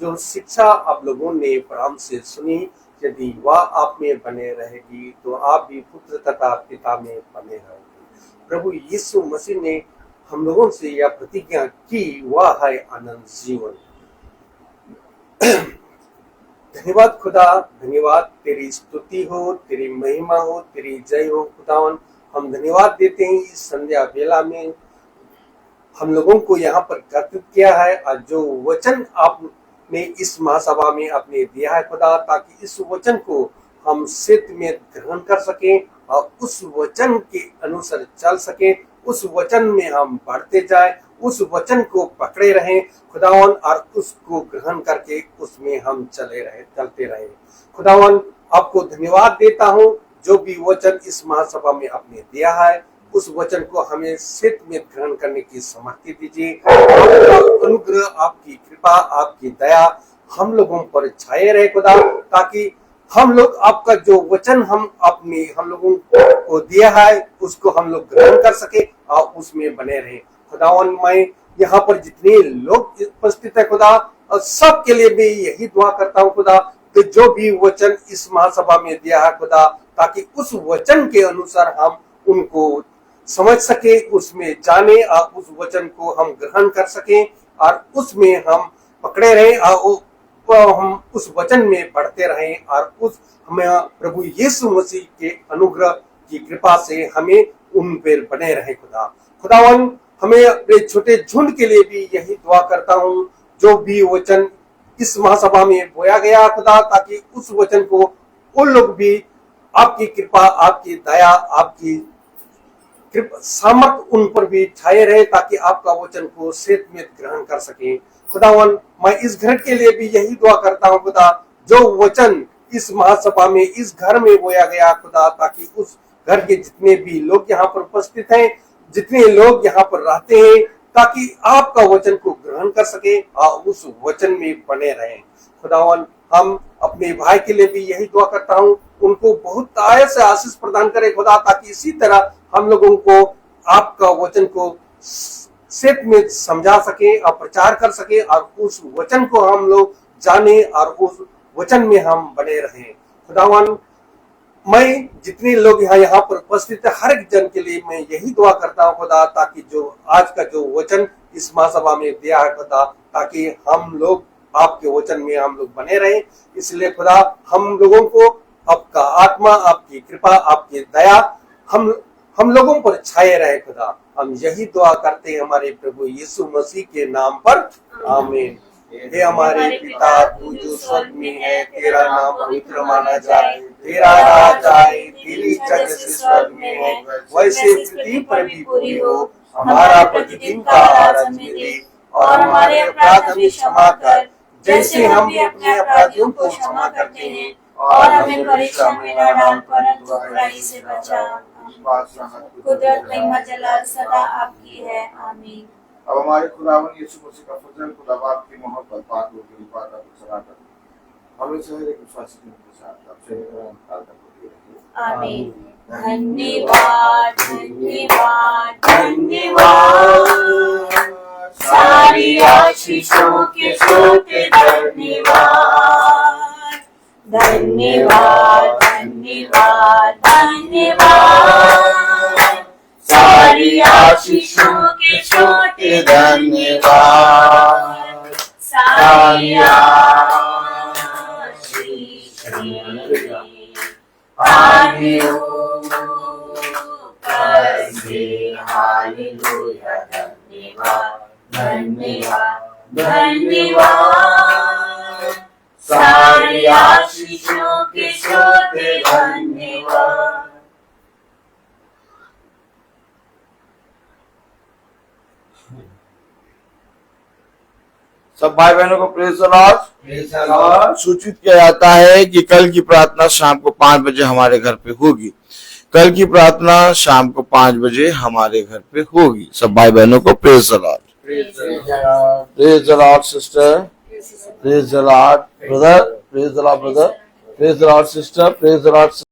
जो शिक्षा आप लोगों ने अब्राहम से सुनी, यदि वह आप में बने रहेगी तो आप भी पुत्र तथा पिता में बने रहोगे। प्रभु यीशु मसीह ने हम लोगों से यह प्रतिज्ञा की, वह है अनंत जीवन। धन्यवाद खुदा, धन्यवाद, तेरी स्तुति हो, तेरी महिमा हो, तेरी जय हो खुदावन। हम धन्यवाद देते हैं इस संध्या बेला में हम लोगों को यहाँ पर एकत्रित किया है, और जो वचन आप ने इस महासभा में अपने दिया है खुदा, ताकि इस वचन को हम सत्य में ग्रहण कर सकें और उस वचन के अनुसार चल सके, उस वचन में हम बढ़ते जाए, उस वचन को पकड़े रहें खुदावन, और उसको ग्रहण करके उसमें हम चलते रहे। खुदावन, आपको धन्यवाद देता हूँ, जो भी वचन इस महासभा में आपने दिया है उस वचन को हमें सत्य में ग्रहण करने की समर्थी दीजिए। आपका अनुग्रह, आपकी कृपा, आपकी दया हम लोगों पर छाए रहे खुदा, ताकि हम लोग आपका जो वचन हम लोगों को दिया है उसको हम लोग ग्रहण कर सके और उसमें बने रहे। खुदावन, मैं यहाँ पर जितने लोग उपस्थित है खुदा, और सब के लिए भी यही दुआ करता हूँ खुदा, कि जो भी वचन इस महासभा में दिया है खुदा, ताकि उस वचन के अनुसार हम उनको समझ सके, उसमें जाने और उस वचन को हम ग्रहण कर सके और उसमें हम पकड़े रहे और हम उस वचन में बढ़ते रहें, और उस हमें प्रभु यीशु मसीह के अनुग्रह की कृपा से हमें उन पर बने रहे खुदा। खुदावन, हमें अपने छोटे झुंड के लिए भी यही दुआ करता हूँ, जो भी वचन इस महासभा में बोया गया खुदा, ताकि उस वचन को उन लोग भी आपकी कृपा, आपकी दया, आपकी सामर्थ उन पर भी छाए रहे, ताकि आपका वचन को सत्य में ग्रहण कर सके। खुदावन, मैं इस घर के लिए भी यही दुआ करता हूँ खुदा, जो वचन इस महासभा में इस घर में बोया गया खुदा, ताकि उस घर के जितने भी लोग यहाँ पर उपस्थित हैं, जितने लोग यहाँ पर रहते हैं, ताकि आपका वचन को ग्रहण कर सके और उस वचन में बने रहें। खुदावन, हम अपने भाई के लिए भी यही दुआ करता हूँ, उनको बहुत आय से आशीष प्रदान करे खुदा, ताकि इसी तरह हम लोगों को आपका वचन को सत्य में समझा सके और प्रचार कर सके, और उस वचन को हम लोग जाने और उस वचन में हम बने रहें। खुदावन, मैं जितने लोग यहाँ पर उपस्थित है, हर एक जन के लिए मैं यही दुआ करता हूँ खुदा, ताकि जो आज का जो वचन इस महासभा में दिया है खुदा, ताकि हम लोग आपके वचन में हम लोग बने रहे। इसलिए खुदा, हम लोगों को आपका आत्मा, आपकी कृपा, आपकी दया हम लोगों पर छाए रहे खुदा। हम यही दुआ करते हैं हमारे प्रभु यीशु मसीह के नाम पर, आमीन। हे हमारे पिता, तू जो स्वर्ग में है, तेरा नाम पवित्र माना जाए, तेरा राज आए, तेरी इच्छा जैसे स्वर्ग में है वैसे पृथ्वी पर भी पूरी हो। हमारा प्रतिदिन का आहार हमें दे, और हमारे अपराध हमें क्षमा कर, जैसे हम भी अपने अपराधियों को क्षमा करते हैं, और हमें परीक्षा में न डाल, परंतु बुराई से बचा। कुदरत, महिमा, जलाल सदा आपकी है, आमीन। अब हमारे खुदावन यीशु मसीह का फजल, खुदा बाप की मोहब्बत, पाक रूह की इबादत और सलाह हमें शहर एक विश्वासी के साथ आपसे काल तक होती रहे, आमीन। धन्यवाद, धन्यवाद, धन्यवाद, सारी आशीषों के सोते धन्यवाद, धन्यवाद, धन्यवाद, धन्यवाद, सारी आशीषों के छोटे धन्यवाद, सारी हालेलुया, धन्यवाद, धन्यवाद, धन्यवाद, सारी आशीषों के छोटे धन्यवाद। सब भाई बहनों को प्रेज द लॉर्ड। सूचित किया जाता है कि कल की प्रार्थना शाम को 5 बजे हमारे घर पे होगी। कल की प्रार्थना शाम को 5 बजे हमारे घर पे होगी। सब भाई बहनों को praise the Lord. Praise the Lord sister, praise the Lord brother, praise the Lord brother, praise the Lord sister, praise the Lord.